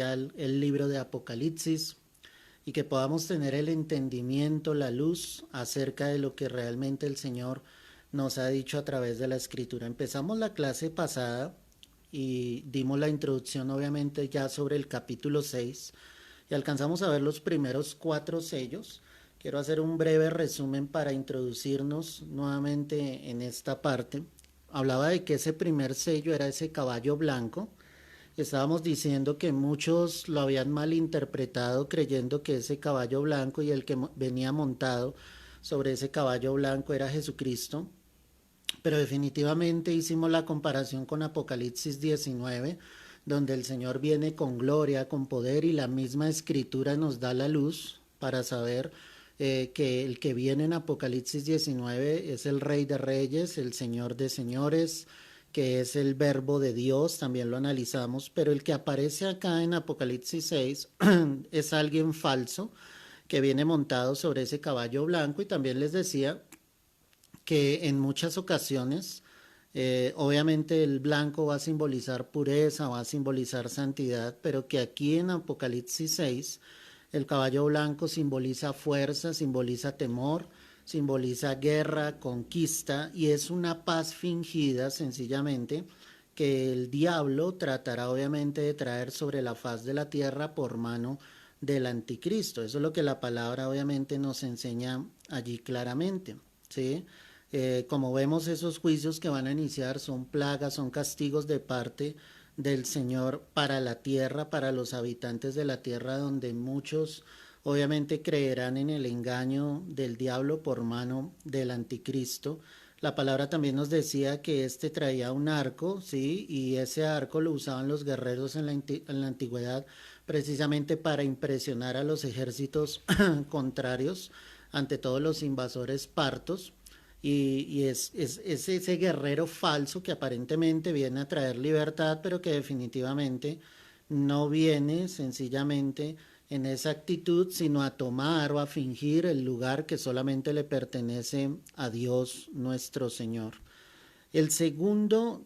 el libro de Apocalipsis y que podamos tener el entendimiento, la luz acerca de lo que realmente el Señor nos ha dicho a través de la Escritura. Empezamos la clase pasada y dimos la introducción obviamente ya sobre el capítulo 6 y alcanzamos a ver los primeros 4 sellos. Quiero hacer un breve resumen para introducirnos nuevamente en esta parte. Hablaba de que ese primer sello era ese caballo blanco. Estábamos diciendo que muchos lo habían malinterpretado creyendo que ese caballo blanco y el que venía montado sobre ese caballo blanco era Jesucristo. Pero definitivamente hicimos la comparación con Apocalipsis 19, donde el Señor viene con gloria, con poder, y la misma escritura nos da la luz para saber que el que viene en Apocalipsis 19 es el Rey de Reyes, el Señor de Señores, que es el verbo de Dios, también lo analizamos, pero el que aparece acá en Apocalipsis 6 es alguien falso que viene montado sobre ese caballo blanco. Y también les decía que en muchas ocasiones, obviamente el blanco va a simbolizar pureza, va a simbolizar santidad, pero que aquí en Apocalipsis 6 el caballo blanco simboliza fuerza, simboliza temor, simboliza guerra, conquista, y es una paz fingida sencillamente que el diablo tratará obviamente de traer sobre la faz de la tierra por mano del anticristo. Eso es lo que la palabra obviamente nos enseña allí claramente, ¿sí? Como vemos, esos juicios que van a iniciar son plagas, son castigos de parte del Señor para la tierra, para los habitantes de la tierra, donde muchos obviamente creerán en el engaño del diablo por mano del anticristo. La palabra también nos decía que este traía un arco, ¿sí? Y ese arco lo usaban los guerreros en la antigüedad precisamente para impresionar a los ejércitos contrarios, ante todos los invasores partos. Y es ese guerrero falso que aparentemente viene a traer libertad, pero que definitivamente no viene sencillamente en esa actitud, sino a tomar o a fingir el lugar que solamente le pertenece a Dios nuestro Señor. El segundo,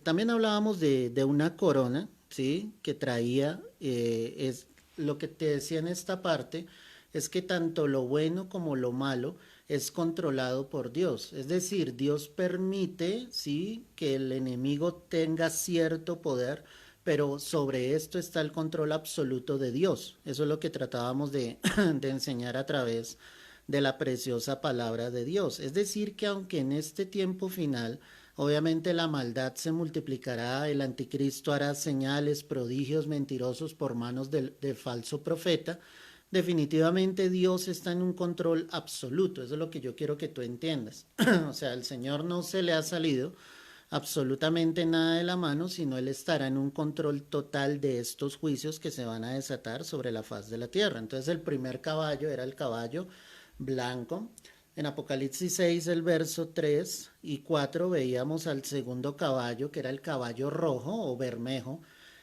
también hablábamos de una corona, ¿sí? Que traía, es lo que te decía en esta parte, es que tanto lo bueno como lo malo es controlado por Dios. Es decir, Dios permite, ¿sí?, que el enemigo tenga cierto poder, pero sobre esto está el control absoluto de Dios. Eso es lo que tratábamos de enseñar a través de la preciosa palabra de Dios. Es decir, que aunque en este tiempo final obviamente la maldad se multiplicará, el anticristo hará señales, prodigios mentirosos por manos del falso profeta, definitivamente Dios está en un control absoluto. Eso es lo que yo quiero que tú entiendas. O sea, al Señor no se le ha salido absolutamente nada de la mano, sino Él estará en un control total de estos juicios que se van a desatar sobre la faz de la tierra. Entonces el primer caballo era el caballo blanco. En Apocalipsis 6, el verso 3 y 4, veíamos al segundo caballo, que era el caballo rojo o bermejo.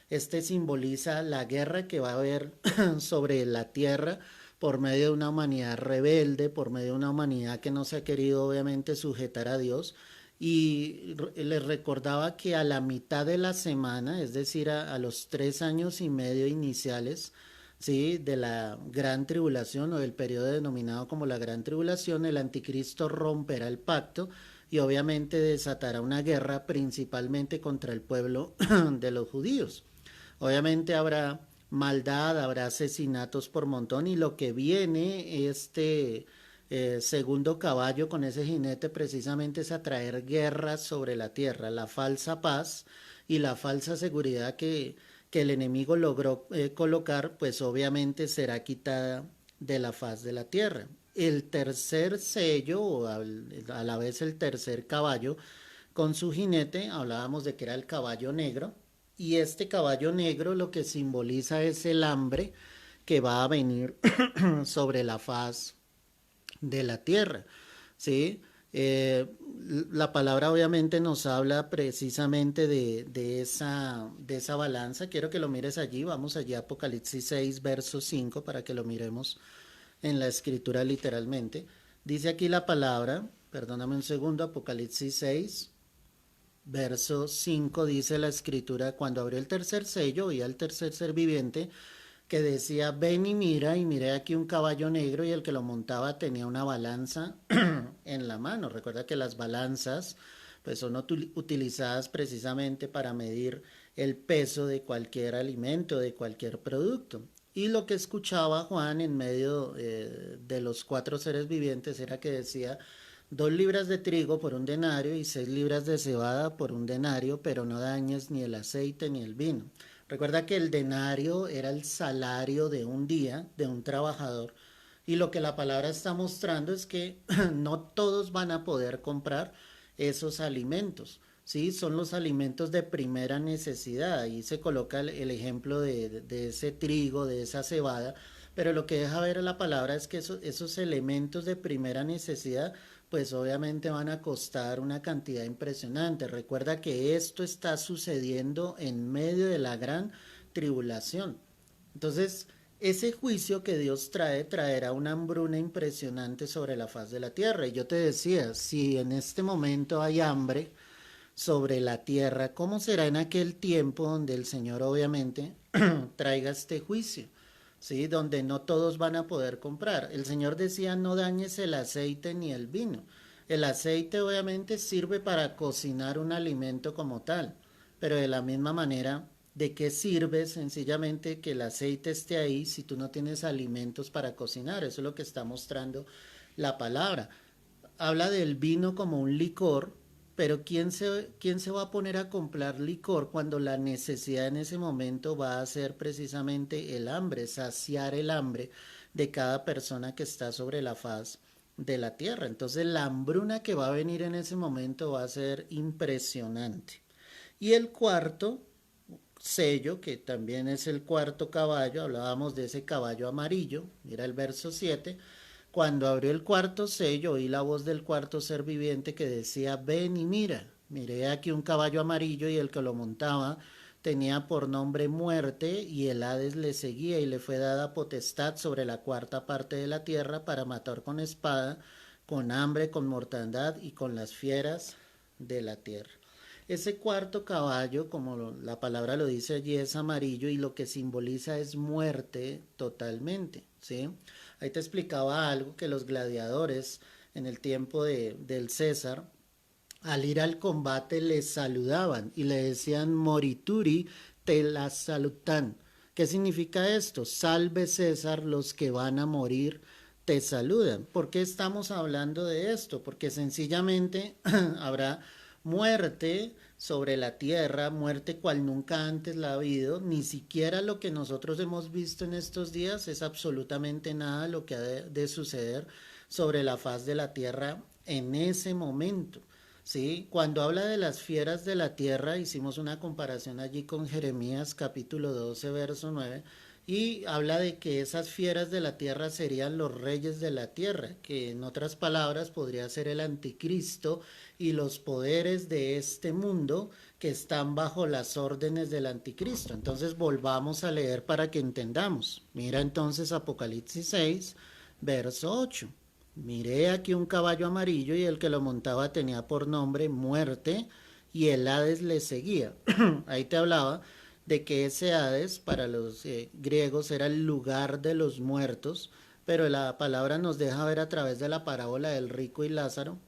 Este simboliza la guerra que va a haber sobre la tierra por medio de una humanidad rebelde, por medio de una humanidad que no se ha querido obviamente sujetar a Dios. Y les recordaba que a la mitad de la semana, es decir, a los 3 años y medio iniciales, ¿sí?, de la gran tribulación o del periodo denominado como la gran tribulación, el anticristo romperá el pacto y obviamente desatará una guerra principalmente contra el pueblo de los judíos. Obviamente habrá maldad, habrá asesinatos por montón, y lo que viene segundo caballo con ese jinete precisamente es a traer guerras sobre la tierra, la falsa paz y la falsa seguridad que el enemigo logró colocar, pues obviamente será quitada de la faz de la tierra. El tercer sello, o a la vez el tercer caballo, con su jinete, hablábamos de que era el caballo negro, y este caballo negro lo que simboliza es el hambre que va a venir sobre la faz de la tierra, ¿sí? La palabra obviamente nos habla precisamente de esa balanza. Quiero que lo mires allí, vamos allí a Apocalipsis 6, verso 5, para que lo miremos en la escritura literalmente. Dice aquí la palabra, perdóname un segundo, Apocalipsis 6, verso 5 dice la escritura, cuando abrió el tercer sello y al tercer ser viviente, que decía, ven y miré aquí un caballo negro y el que lo montaba tenía una balanza en la mano. Recuerda que las balanzas pues son utilizadas precisamente para medir el peso de cualquier alimento, de cualquier producto. Y lo que escuchaba Juan en medio de los cuatro seres vivientes era que decía 2 libras de trigo por un denario y 6 libras de cebada por un denario, pero no dañes ni el aceite ni el vino. Recuerda que el denario era el salario de un día de un trabajador y lo que la palabra está mostrando es que no todos van a poder comprar esos alimentos. Sí, son los alimentos de primera necesidad. Ahí se coloca el ejemplo de ese trigo, de esa cebada, pero lo que deja ver la palabra es que esos elementos de primera necesidad pues obviamente van a costar una cantidad impresionante. Recuerda que esto está sucediendo en medio de la gran tribulación. Entonces, ese juicio que Dios traerá una hambruna impresionante sobre la faz de la tierra. Y yo te decía, si en este momento hay hambre sobre la tierra, ¿cómo será en aquel tiempo donde el Señor obviamente traiga este juicio? ¿Sí? Donde no todos van a poder comprar. El Señor decía, no dañes el aceite ni el vino. El aceite obviamente sirve para cocinar un alimento como tal, pero de la misma manera, ¿de qué sirve sencillamente que el aceite esté ahí si tú no tienes alimentos para cocinar? Eso es lo que está mostrando la palabra. Habla del vino como un licor, pero ¿quién se va a poner a comprar licor cuando la necesidad en ese momento va a ser precisamente el hambre, saciar el hambre de cada persona que está sobre la faz de la tierra? Entonces la hambruna que va a venir en ese momento va a ser impresionante. Y el cuarto sello, que también es el cuarto caballo, hablábamos de ese caballo amarillo, mira el verso 7. Cuando abrió el cuarto sello, oí la voz del cuarto ser viviente que decía, ven y mira. Miré aquí un caballo amarillo y el que lo montaba tenía por nombre muerte y el Hades le seguía y le fue dada potestad sobre la cuarta parte de la tierra para matar con espada, con hambre, con mortandad y con las fieras de la tierra. Ese cuarto caballo, como la palabra lo dice allí, es amarillo y lo que simboliza es muerte totalmente, ¿sí? Ahí te explicaba algo que los gladiadores en el tiempo del César, al ir al combate les saludaban y le decían morituri te la salutan. ¿Qué significa esto? Salve César, los que van a morir te saludan. ¿Por qué estamos hablando de esto? Porque sencillamente habrá muerte sobre la tierra, muerte cual nunca antes la ha habido, ni siquiera lo que nosotros hemos visto en estos días es absolutamente nada lo que ha de suceder sobre la faz de la tierra en ese momento. ¿Sí? Cuando habla de las fieras de la tierra, hicimos una comparación allí con Jeremías capítulo 12, verso 9, y habla de que esas fieras de la tierra serían los reyes de la tierra, que en otras palabras podría ser el anticristo y los poderes de este mundo que están bajo las órdenes del anticristo. Entonces volvamos a leer para que entendamos. Mira entonces Apocalipsis 6, verso 8. Miré aquí un caballo amarillo y el que lo montaba tenía por nombre muerte y el Hades le seguía. Ahí te hablaba de que ese Hades para los griegos era el lugar de los muertos, pero la palabra nos deja ver a través de la parábola del rico y Lázaro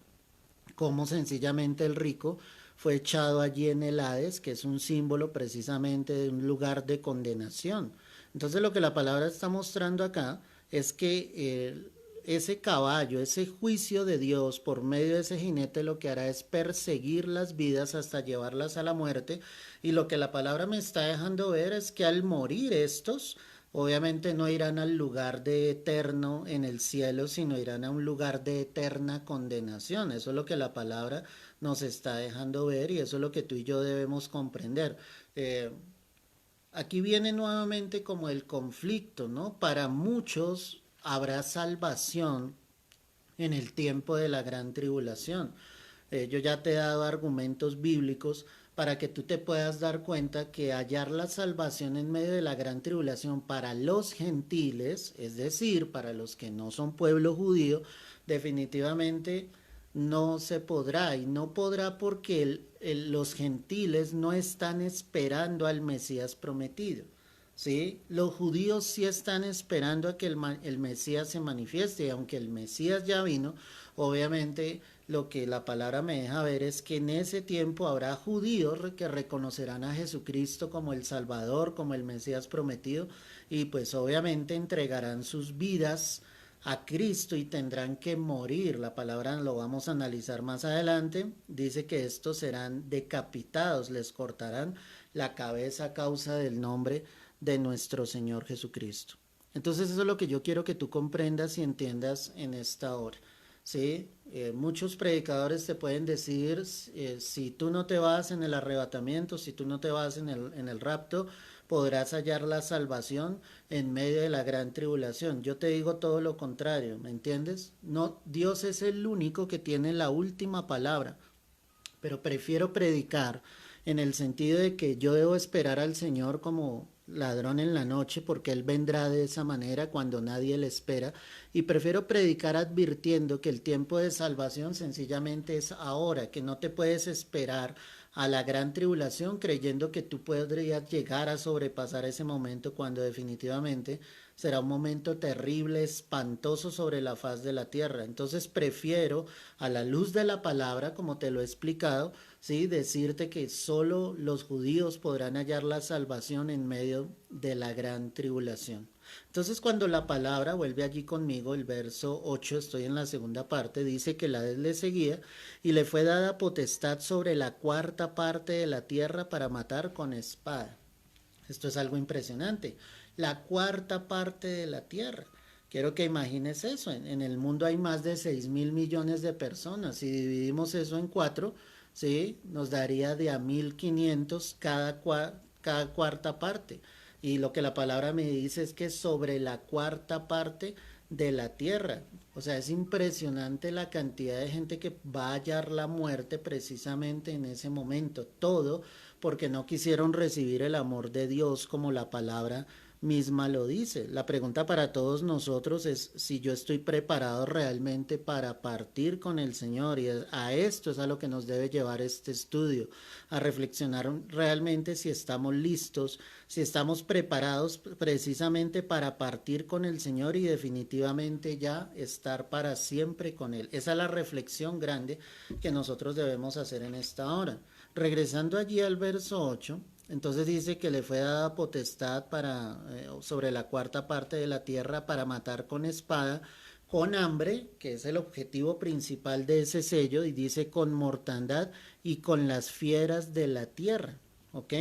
cómo sencillamente el rico fue echado allí en el Hades, que es un símbolo precisamente de un lugar de condenación. Entonces lo que la palabra está mostrando acá es que ese caballo, ese juicio de Dios por medio de ese jinete lo que hará es perseguir las vidas hasta llevarlas a la muerte, y lo que la palabra me está dejando ver es que al morir estos, obviamente no irán al lugar de eterno en el cielo, sino irán a un lugar de eterna condenación. Eso es lo que la palabra nos está dejando ver y eso es lo que tú y yo debemos comprender. Eh, Aquí viene nuevamente como el conflicto, ¿no? Para muchos habrá salvación en el tiempo de la gran tribulación. Yo ya te he dado argumentos bíblicos para que tú te puedas dar cuenta que hallar la salvación en medio de la gran tribulación para los gentiles, es decir, para los que no son pueblo judío, definitivamente no se podrá, y no podrá porque los gentiles no están esperando al Mesías prometido. ¿Sí? Los judíos sí están esperando a que el Mesías se manifieste, y aunque el Mesías ya vino, obviamente lo que la palabra me deja ver es que en ese tiempo habrá judíos que reconocerán a Jesucristo como el Salvador, como el Mesías prometido, y pues obviamente entregarán sus vidas a Cristo y tendrán que morir. La palabra lo vamos a analizar más adelante. Dice que estos serán decapitados, les cortarán la cabeza a causa del nombre de nuestro Señor Jesucristo. Entonces eso es lo que yo quiero que tú comprendas y entiendas en esta hora. ¿Sí? Muchos predicadores te pueden decir, si tú no te vas en el arrebatamiento, si tú no te vas en el rapto, podrás hallar la salvación en medio de la gran tribulación. Yo te digo todo lo contrario, ¿me entiendes? No, Dios es el único que tiene la última palabra, pero prefiero predicar en el sentido de que yo debo esperar al Señor como ladrón en la noche, porque Él vendrá de esa manera cuando nadie le espera, y prefiero predicar advirtiendo que el tiempo de salvación sencillamente es ahora, que no te puedes esperar a la gran tribulación creyendo que tú podrías llegar a sobrepasar ese momento, cuando definitivamente será un momento terrible, espantoso sobre la faz de la tierra. Entonces prefiero, a la luz de la palabra, como te lo he explicado, ¿sí?, decirte que solo los judíos podrán hallar la salvación en medio de la gran tribulación. Entonces cuando la palabra vuelve allí conmigo, el verso 8, estoy en la segunda parte, dice que la le seguía y le fue dada potestad sobre la cuarta parte de la tierra para matar con espada. Esto es algo impresionante. La cuarta parte de la tierra. Quiero que imagines eso. En el mundo hay más de 6.000 millones de personas. Si dividimos eso en cuatro, ¿sí?, nos daría de a 1.500 cada cuarta parte. Y lo que la palabra me dice es que sobre la cuarta parte de la tierra. O sea, es impresionante la cantidad de gente que va a hallar la muerte precisamente en ese momento. Todo porque no quisieron recibir el amor de Dios como la palabra misma lo dice. La pregunta para todos nosotros es si yo estoy preparado realmente para partir con el Señor, y a esto es a lo que nos debe llevar este estudio, a reflexionar realmente si estamos listos, si estamos preparados precisamente para partir con el Señor y definitivamente ya estar para siempre con Él. Esa es la reflexión grande que nosotros debemos hacer en esta hora. Regresando allí al verso 8, entonces dice que le fue dada potestad sobre la cuarta parte de la tierra para matar con espada, con hambre, que es el objetivo principal de ese sello, y dice con mortandad y con las fieras de la tierra. ¿Ok?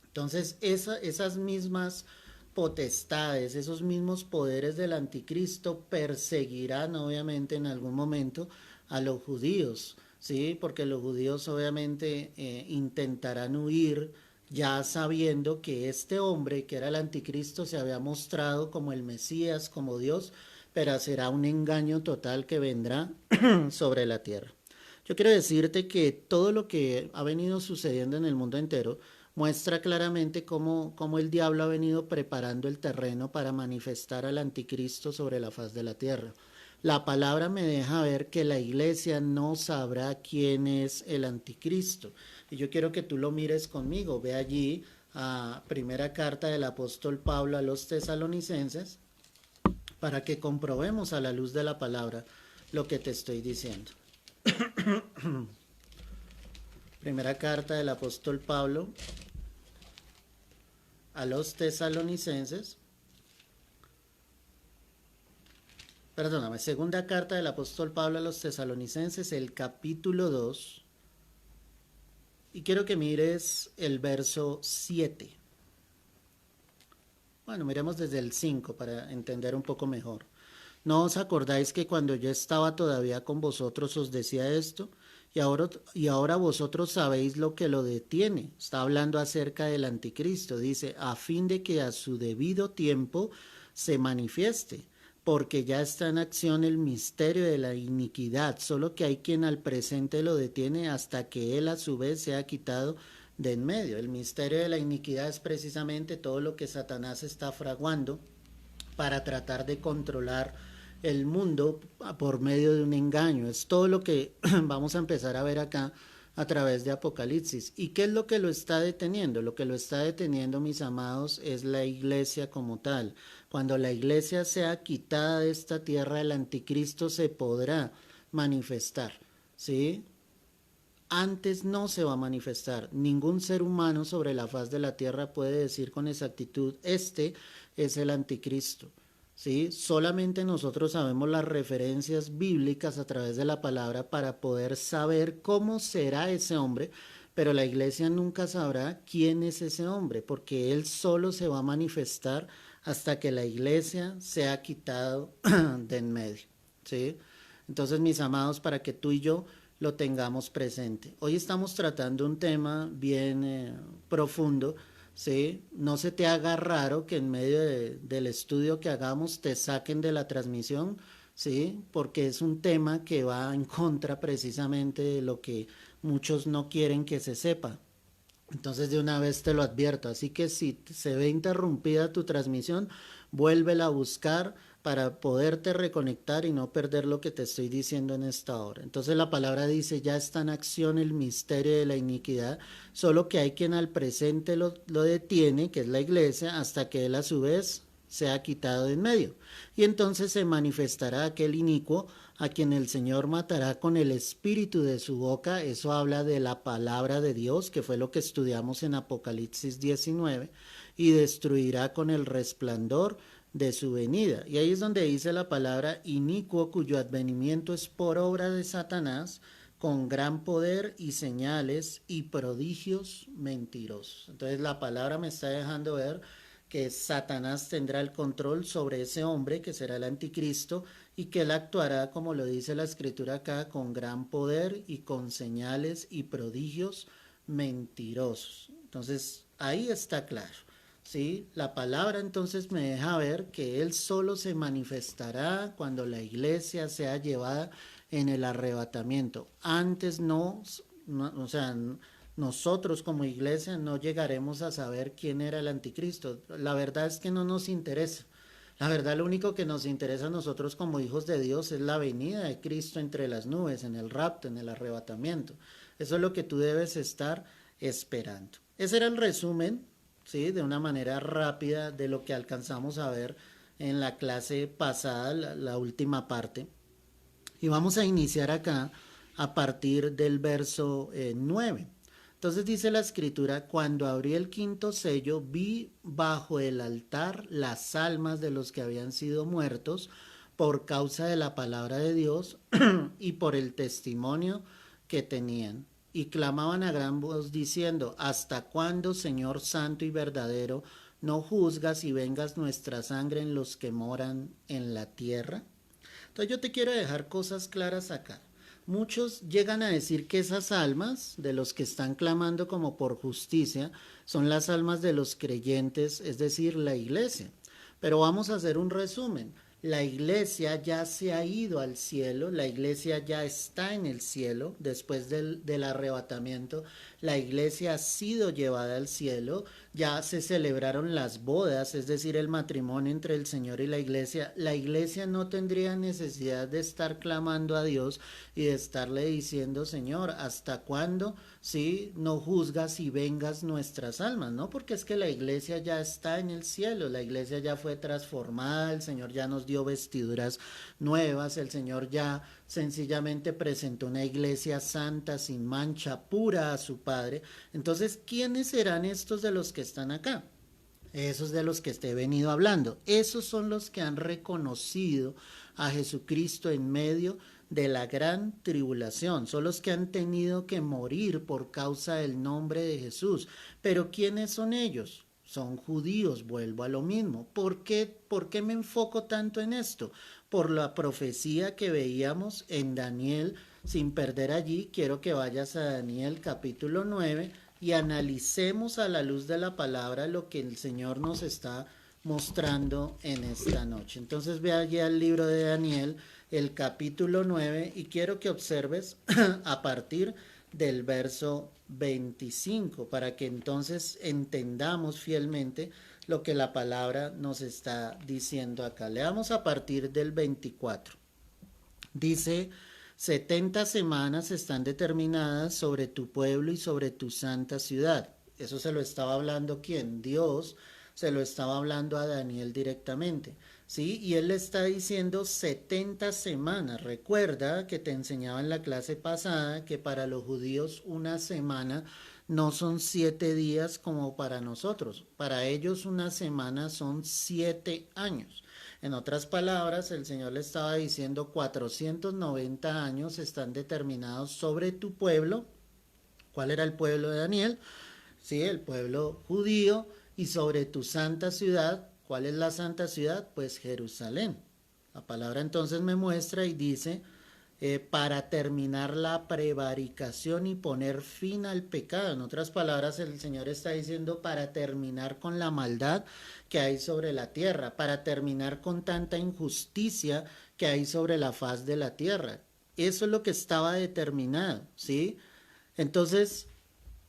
Entonces esas mismas potestades, esos mismos poderes del anticristo perseguirán obviamente en algún momento a los judíos, ¿sí? Porque los judíos obviamente intentarán huir, ya sabiendo que este hombre, que era el anticristo, se había mostrado como el Mesías, como Dios, pero será un engaño total que vendrá sobre la tierra. Yo quiero decirte que todo lo que ha venido sucediendo en el mundo entero muestra claramente cómo el diablo ha venido preparando el terreno para manifestar al anticristo sobre la faz de la tierra. La palabra me deja ver que la iglesia no sabrá quién es el anticristo. Y yo quiero que tú lo mires conmigo. Ve allí a primera carta del apóstol Pablo a los tesalonicenses para que comprobemos a la luz de la palabra lo que te estoy diciendo. Primera carta del apóstol Pablo a los tesalonicenses. Perdóname, segunda carta del apóstol Pablo a los tesalonicenses, el capítulo 2. Y quiero que mires el verso 7. Bueno, miremos desde el 5 para entender un poco mejor. ¿No os acordáis que cuando yo estaba todavía con vosotros os decía esto? Y ahora vosotros sabéis lo que lo detiene. Está hablando acerca del anticristo. Dice, a fin de que a su debido tiempo se manifieste, porque ya está en acción el misterio de la iniquidad, solo que hay quien al presente lo detiene hasta que él a su vez sea quitado de en medio. El misterio de la iniquidad es precisamente todo lo que Satanás está fraguando para tratar de controlar el mundo por medio de un engaño. Es todo lo que vamos a empezar a ver acá a través de Apocalipsis. ¿Y qué es lo que lo está deteniendo? Lo que lo está deteniendo, mis amados, es la iglesia como tal. Cuando la iglesia sea quitada de esta tierra, el anticristo se podrá manifestar, ¿sí? Antes no se va a manifestar. Ningún ser humano sobre la faz de la tierra puede decir con exactitud, este es el anticristo. ¿Sí? Solamente nosotros sabemos las referencias bíblicas a través de la palabra para poder saber cómo será ese hombre, pero la iglesia nunca sabrá quién es ese hombre, porque él solo se va a manifestar hasta que la iglesia sea quitado de en medio. ¿Sí? Entonces, mis amados, para que tú y yo lo tengamos presente. Hoy estamos tratando un tema bien profundo, ¿sí? No se te haga raro que en medio del estudio que hagamos te saquen de la transmisión, ¿sí? Porque es un tema que va en contra precisamente de lo que muchos no quieren que se sepa. Entonces de una vez te lo advierto, así que si se ve interrumpida tu transmisión, vuélvela a buscar para poderte reconectar y no perder lo que te estoy diciendo en esta hora. Entonces la palabra dice, ya está en acción el misterio de la iniquidad, solo que hay quien al presente lo detiene, que es la iglesia, hasta que él a su vez sea quitado de en medio. Y entonces se manifestará aquel inicuo a quien el Señor matará con el espíritu de su boca. Eso habla de la palabra de Dios, que fue lo que estudiamos en Apocalipsis 19, y destruirá con el resplandor de su venida. Y ahí es donde dice la palabra inicuo, cuyo advenimiento es por obra de Satanás, con gran poder y señales y prodigios mentirosos. Entonces la palabra me está dejando ver que Satanás tendrá el control sobre ese hombre que será el anticristo y que él actuará, como lo dice la escritura acá, con gran poder y con señales y prodigios mentirosos. Entonces ahí está claro. ¿Sí? La palabra entonces me deja ver que él solo se manifestará cuando la iglesia sea llevada en el arrebatamiento. Antes no, o sea, nosotros como iglesia no llegaremos a saber quién era el anticristo. La verdad es que no nos interesa. La verdad, lo único que nos interesa a nosotros como hijos de Dios es la venida de Cristo entre las nubes, en el rapto, en el arrebatamiento. Eso es lo que tú debes estar esperando. Ese era el resumen, ¿sí? De una manera rápida de lo que alcanzamos a ver en la clase pasada, la última parte. Y vamos a iniciar acá a partir del verso 9. Entonces dice la escritura, cuando abrí el quinto sello, vi bajo el altar las almas de los que habían sido muertos por causa de la palabra de Dios y por el testimonio que tenían. Y clamaban a gran voz diciendo, ¿hasta cuándo, Señor santo y verdadero, no juzgas y vengas nuestra sangre en los que moran en la tierra? Entonces yo te quiero dejar cosas claras acá. Muchos llegan a decir que esas almas de los que están clamando como por justicia son las almas de los creyentes, es decir, la iglesia. Pero vamos a hacer un resumen. La iglesia ya se ha ido al cielo, la iglesia ya está en el cielo después del arrebatamiento, la iglesia ha sido llevada al cielo, ya se celebraron las bodas, es decir, el matrimonio entre el Señor y la iglesia no tendría necesidad de estar clamando a Dios y de estarle diciendo, Señor, ¿hasta cuándo? Sí, no juzgas y vengas nuestras almas, ¿no? Porque es que la iglesia ya está en el cielo, la iglesia ya fue transformada, el Señor ya nos dio vestiduras nuevas, el Señor ya sencillamente presentó una iglesia santa, sin mancha, pura a su Padre. Entonces, ¿quiénes serán estos de los que están acá? Esos de los que te he venido hablando. Esos son los que han reconocido a Jesucristo en medio de la gran tribulación. Son los que han tenido que morir por causa del nombre de Jesús. Pero ¿quiénes son ellos? Son judíos, vuelvo a lo mismo. ¿Por qué me enfoco tanto en esto? Por la profecía que veíamos en Daniel. Sin perder allí, quiero que vayas a Daniel capítulo 9 y analicemos a la luz de la palabra lo que el Señor nos está mostrando en esta noche. Entonces ve allí al libro de Daniel, el capítulo 9, y quiero que observes a partir del verso 25, para que entonces entendamos fielmente lo que la palabra nos está diciendo acá. Leamos a partir del 24. Dice, 70 semanas están determinadas sobre tu pueblo y sobre tu santa ciudad. Eso se lo estaba hablando ¿quién? Dios se lo estaba hablando a Daniel directamente. ¿Sí? Y él le está diciendo 70 semanas. Recuerda que te enseñaba en la clase pasada que para los judíos una semana no son 7 días como para nosotros. Para ellos una semana son 7 años. En otras palabras, el Señor le estaba diciendo 490 años están determinados sobre tu pueblo. ¿Cuál era el pueblo de Daniel? Sí, el pueblo judío. Y sobre tu santa ciudad. ¿Cuál es la santa ciudad? Pues Jerusalén. La palabra entonces me muestra y dice, para terminar la prevaricación y poner fin al pecado. En otras palabras, el Señor está diciendo para terminar con la maldad que hay sobre la tierra, para terminar con tanta injusticia que hay sobre la faz de la tierra. Eso es lo que estaba determinado, ¿sí? Entonces,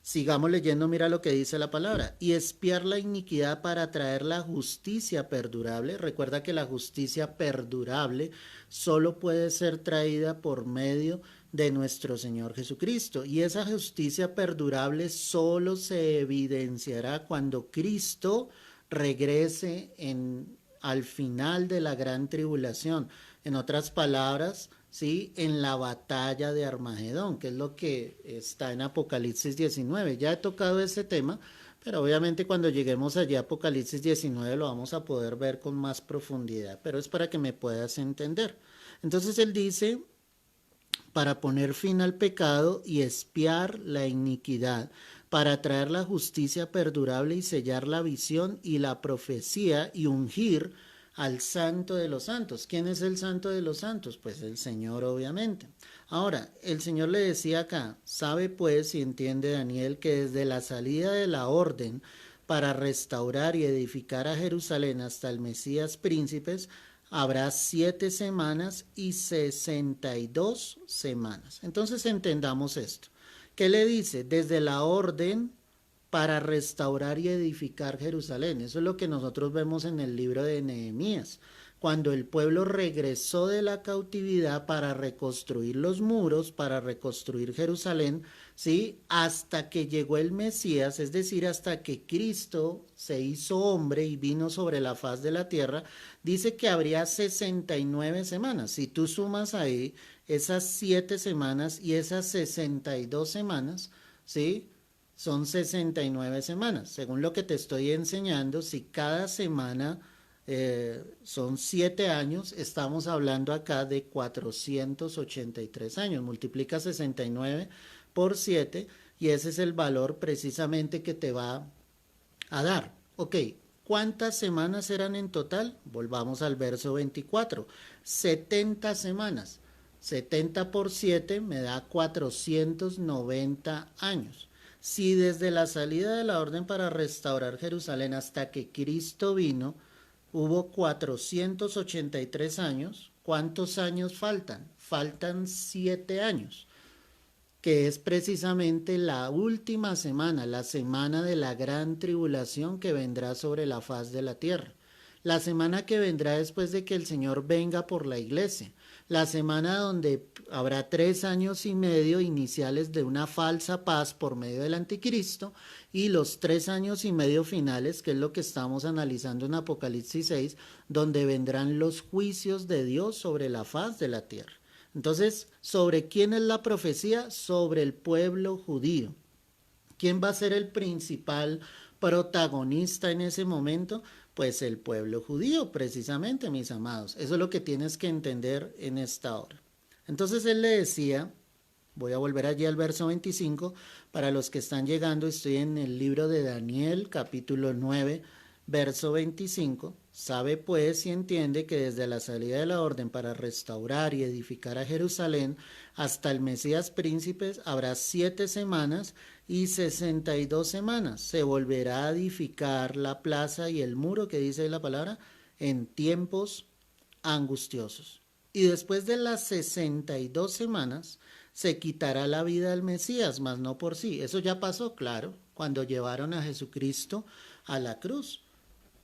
sigamos leyendo, mira lo que dice la palabra. Y expiar la iniquidad para traer la justicia perdurable. Recuerda que la justicia perdurable solo puede ser traída por medio de nuestro Señor Jesucristo. Y esa justicia perdurable solo se evidenciará cuando Cristo regrese al final de la gran tribulación. En otras palabras, ¿sí? En la batalla de Armagedón, que es lo que está en Apocalipsis 19. Ya he tocado ese tema, pero obviamente cuando lleguemos allí a Apocalipsis 19 lo vamos a poder ver con más profundidad, pero es para que me puedas entender. Entonces él dice, para poner fin al pecado y expiar la iniquidad, para traer la justicia perdurable y sellar la visión y la profecía y ungir al santo de los santos. ¿Quién es el santo de los santos? Pues el Señor, obviamente. Ahora, el Señor le decía acá, sabe pues y entiende Daniel que desde la salida de la orden para restaurar y edificar a Jerusalén hasta el Mesías príncipes, habrá 7 semanas y 62 semanas. Entonces entendamos esto. ¿Qué le dice? Desde la orden para restaurar y edificar Jerusalén. Eso es lo que nosotros vemos en el libro de Nehemías. Cuando el pueblo regresó de la cautividad para reconstruir los muros, para reconstruir Jerusalén, ¿sí? Hasta que llegó el Mesías, es decir, hasta que Cristo se hizo hombre y vino sobre la faz de la tierra, dice que habría 69 semanas. Si tú sumas ahí esas 7 semanas y esas 62 semanas, ¿sí? Son 69 semanas. Según lo que te estoy enseñando, si cada semana son 7 años, estamos hablando acá de 483 años. Multiplica 69 por 7 y ese es el valor precisamente que te va a dar. Ok, ¿cuántas semanas eran en total? Volvamos al verso 24. 70 semanas. 70 por 7 me da 490 años. Si desde la salida de la orden para restaurar Jerusalén hasta que Cristo vino, hubo 483 años, ¿cuántos años faltan? Faltan 7 años, que es precisamente la última semana, la semana de la gran tribulación que vendrá sobre la faz de la tierra. La semana que vendrá después de que el Señor venga por la iglesia. La semana donde habrá 3 años y medio iniciales de una falsa paz por medio del anticristo y los 3 años y medio finales, que es lo que estamos analizando en Apocalipsis 6, donde vendrán los juicios de Dios sobre la faz de la tierra. Entonces, ¿sobre quién es la profecía? Sobre el pueblo judío. ¿Quién va a ser el principal protagonista en ese momento? Pues el pueblo judío, precisamente, mis amados. Eso es lo que tienes que entender en esta hora. Entonces él le decía, voy a volver allí al verso 25, para los que están llegando, estoy en el libro de Daniel, capítulo 9, verso 25. Sabe pues y entiende que desde la salida de la orden para restaurar y edificar a Jerusalén hasta el Mesías príncipes habrá 7 semanas y 62 semanas. Se volverá a edificar la plaza y el muro, que dice la palabra, en tiempos angustiosos. Y después de las 62 semanas se quitará la vida al Mesías, mas no por sí. Eso ya pasó, claro, cuando llevaron a Jesucristo a la cruz.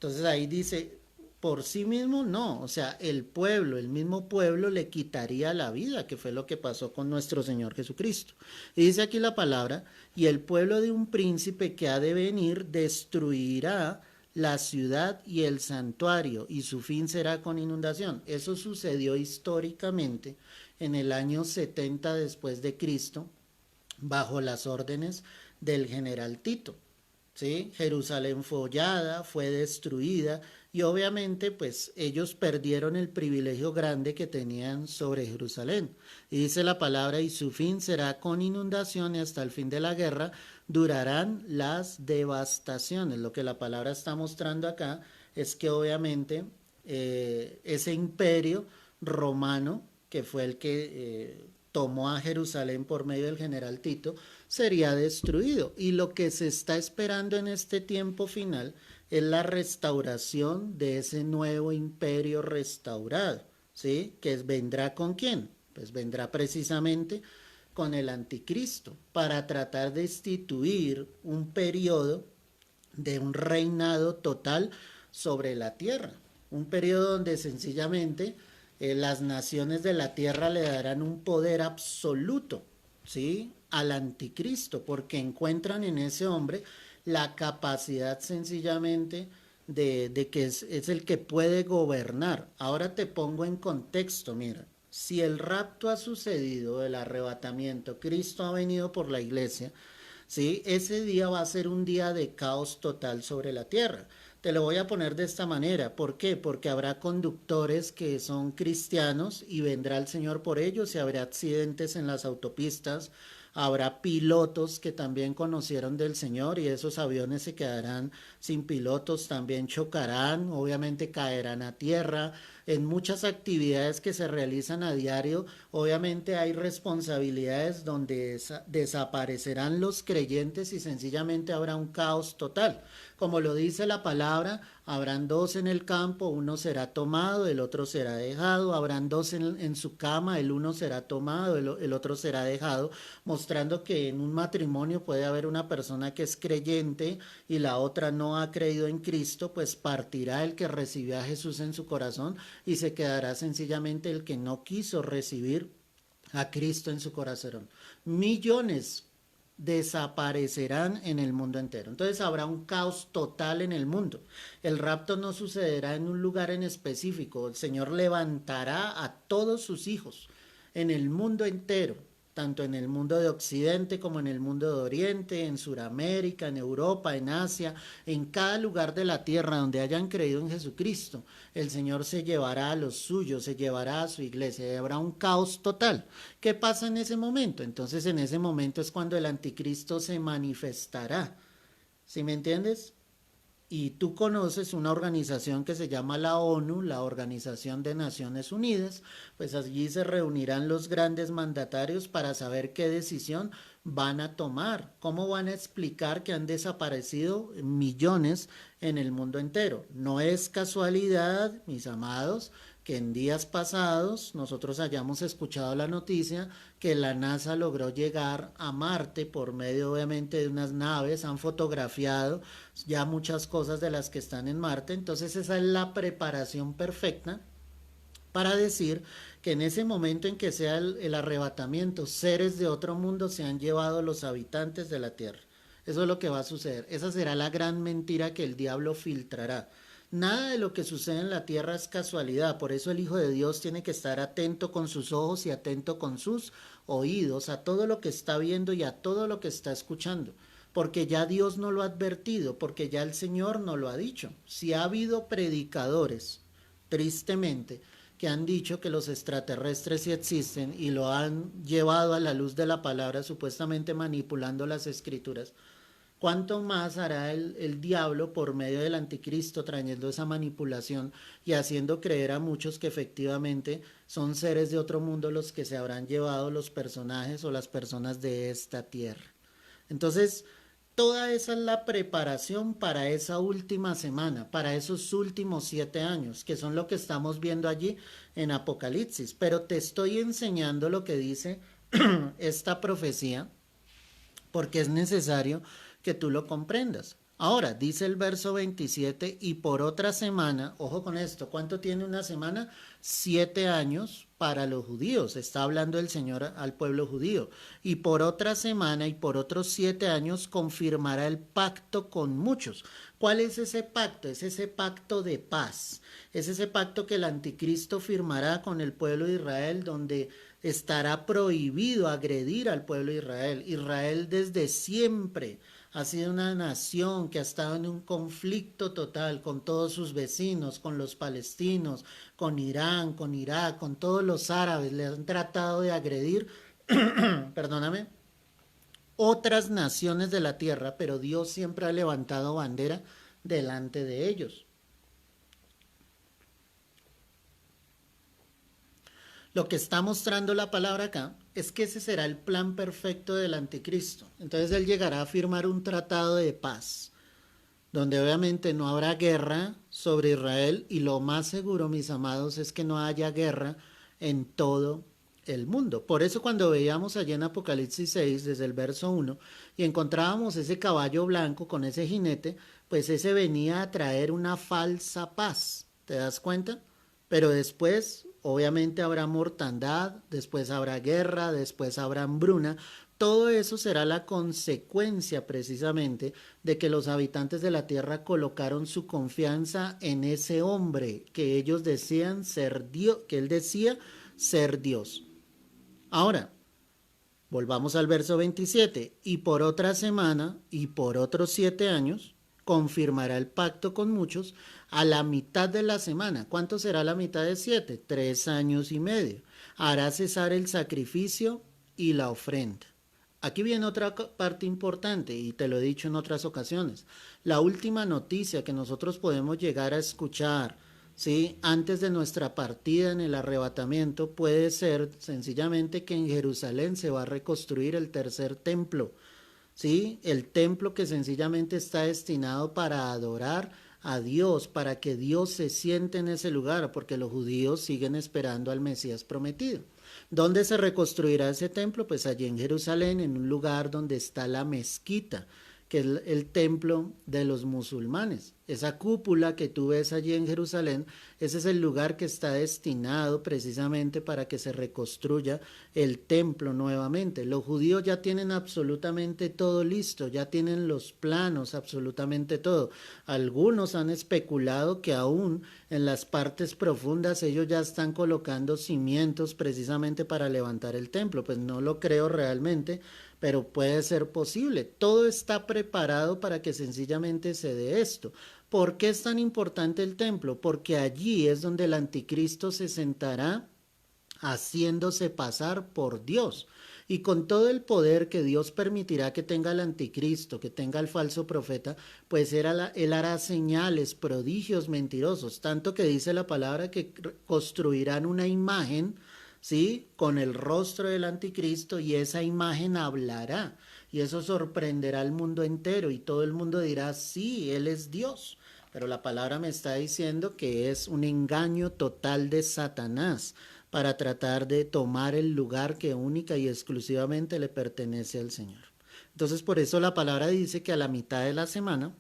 Entonces ahí dice, por sí mismo no, o sea, el pueblo, el mismo pueblo le quitaría la vida, que fue lo que pasó con nuestro Señor Jesucristo. Y dice aquí la palabra, y el pueblo de un príncipe que ha de venir destruirá la ciudad y el santuario, y su fin será con inundación. Eso sucedió históricamente en el año 70 después de Cristo, bajo las órdenes del general Tito. ¿Sí? Jerusalén fue hollada, fue destruida y obviamente pues ellos perdieron el privilegio grande que tenían sobre Jerusalén. Y dice la palabra, y su fin será con inundación y hasta el fin de la guerra durarán las devastaciones. Lo que la palabra está mostrando acá es que obviamente ese imperio romano, que fue el que tomó a Jerusalén por medio del general Tito, sería destruido. Y lo que se está esperando en este tiempo final es la restauración de ese nuevo imperio restaurado, ¿sí? Que vendrá con quién? Pues vendrá precisamente con el anticristo para tratar de instituir un periodo de un reinado total sobre la tierra. Un periodo donde sencillamente las naciones de la tierra le darán un poder absoluto, ¿sí? Al anticristo, porque encuentran en ese hombre la capacidad sencillamente de que es el que puede gobernar. Ahora te pongo en contexto, mira, si el rapto ha sucedido, el arrebatamiento, Cristo ha venido por la iglesia, ¿sí? Ese día va a ser un día de caos total sobre la tierra. Te lo voy a poner de esta manera. ¿Por qué? Porque habrá conductores que son cristianos y vendrá el Señor por ellos y habrá accidentes en las autopistas. Habrá pilotos que también conocieron del Señor y esos aviones se quedarán sin pilotos, también chocarán, obviamente caerán a tierra. En muchas actividades que se realizan a diario, obviamente hay responsabilidades donde desaparecerán los creyentes y sencillamente habrá un caos total. Como lo dice la palabra, habrán dos en el campo, uno será tomado, el otro será dejado, habrán dos en su cama, el uno será tomado, el otro será dejado, mostrando que en un matrimonio puede haber una persona que es creyente y la otra no ha creído en Cristo, pues partirá el que recibió a Jesús en su corazón y se quedará sencillamente el que no quiso recibir a Cristo en su corazón. Millones desaparecerán en el mundo entero. Entonces habrá un caos total en el mundo. El rapto no sucederá en un lugar en específico. El Señor levantará a todos sus hijos en el mundo entero, tanto en el mundo de Occidente como en el mundo de Oriente, en Sudamérica, en Europa, en Asia, en cada lugar de la tierra donde hayan creído en Jesucristo. El Señor se llevará a los suyos, se llevará a su iglesia y habrá un caos total. ¿Qué pasa en ese momento? Entonces en ese momento es cuando el anticristo se manifestará. ¿Sí me entiendes? Y tú conoces una organización que se llama la ONU, la Organización de Naciones Unidas, pues allí se reunirán los grandes mandatarios para saber qué decisión van a tomar, cómo van a explicar que han desaparecido millones en el mundo entero. No es casualidad, mis amados, que en días pasados nosotros hayamos escuchado la noticia que la NASA logró llegar a Marte por medio obviamente de unas naves, han fotografiado ya muchas cosas de las que están en Marte, entonces esa es la preparación perfecta para decir que en ese momento en que sea el arrebatamiento, seres de otro mundo se han llevado los habitantes de la Tierra. Eso es lo que va a suceder. Esa será la gran mentira que el diablo filtrará. Nada de lo que sucede en la tierra es casualidad, por eso el Hijo de Dios tiene que estar atento con sus ojos y atento con sus oídos a todo lo que está viendo y a todo lo que está escuchando, porque ya Dios no lo ha advertido, porque ya el Señor no lo ha dicho. Si ha habido predicadores, tristemente, que han dicho que los extraterrestres sí existen y lo han llevado a la luz de la palabra, supuestamente manipulando las escrituras, ¿cuánto más hará el diablo por medio del anticristo trayendo esa manipulación y haciendo creer a muchos que efectivamente son seres de otro mundo los que se habrán llevado los personajes o las personas de esta tierra? Entonces, toda esa es la preparación para esa última semana, para esos últimos 7 años, que son lo que estamos viendo allí en Apocalipsis. Pero te estoy enseñando lo que dice esta profecía porque es necesario que tú lo comprendas. Ahora, dice el verso 27, y por otra semana, ojo con esto, ¿cuánto tiene una semana? 7 años para los judíos, está hablando el Señor al pueblo judío. Y por otra semana y por otros 7 años confirmará el pacto con muchos. ¿Cuál es ese pacto? Es ese pacto de paz. Es ese pacto que el anticristo firmará con el pueblo de Israel, donde estará prohibido agredir al pueblo de Israel. Israel desde siempre ha sido una nación que ha estado en un conflicto total con todos sus vecinos, con los palestinos, con Irán, con Irak, con todos los árabes. Le han tratado de agredir, perdóname, otras naciones de la tierra, pero Dios siempre ha levantado bandera delante de ellos. Lo que está mostrando la palabra acá es que ese será el plan perfecto del anticristo. Entonces él llegará a firmar un tratado de paz, donde obviamente no habrá guerra sobre Israel, y lo más seguro, mis amados, es que no haya guerra en todo el mundo. Por eso cuando veíamos allí en Apocalipsis 6, desde el verso 1, y encontrábamos ese caballo blanco con ese jinete, pues ese venía a traer una falsa paz. ¿Te das cuenta? Pero después, obviamente, habrá mortandad, después habrá guerra, después habrá hambruna. Todo eso será la consecuencia precisamente de que los habitantes de la tierra colocaron su confianza en ese hombre que ellos decían ser Dios, que él decía ser Dios. Ahora, volvamos al verso 27. Y por otra semana y por otros 7 años confirmará el pacto con muchos a la mitad de la semana. ¿Cuánto será la mitad de 7? 3 años y medio. Hará cesar el sacrificio y la ofrenda. Aquí viene otra parte importante, y te lo he dicho en otras ocasiones. La última noticia que nosotros podemos llegar a escuchar, ¿sí?, antes de nuestra partida en el arrebatamiento, puede ser sencillamente que en Jerusalén se va a reconstruir el tercer templo. ¿Sí? El templo que sencillamente está destinado para adorar a Dios, para que Dios se siente en ese lugar, porque los judíos siguen esperando al Mesías prometido. ¿Dónde se reconstruirá ese templo? Pues allí en Jerusalén, en un lugar donde está la mezquita, que es el templo de los musulmanes. Esa cúpula que tú ves allí en Jerusalén, ese es el lugar que está destinado precisamente para que se reconstruya el templo nuevamente. Los judíos ya tienen absolutamente todo listo, ya tienen los planos, absolutamente todo. Algunos han especulado que aún en las partes profundas ellos ya están colocando cimientos precisamente para levantar el templo. Pues no lo creo realmente, pero puede ser posible. Todo está preparado para que sencillamente se dé esto. ¿Por qué es tan importante el templo? Porque allí es donde el anticristo se sentará haciéndose pasar por Dios. Y con todo el poder que Dios permitirá que tenga el anticristo, que tenga el falso profeta, pues él hará señales, prodigios mentirosos. Tanto que dice la palabra que construirán una imagen, ¿sí?, con el rostro del anticristo, y esa imagen hablará. Y eso sorprenderá al mundo entero, y todo el mundo dirá, sí, él es Dios. Pero la palabra me está diciendo que es un engaño total de Satanás para tratar de tomar el lugar que única y exclusivamente le pertenece al Señor. Entonces, por eso la palabra dice que a la mitad de la semana,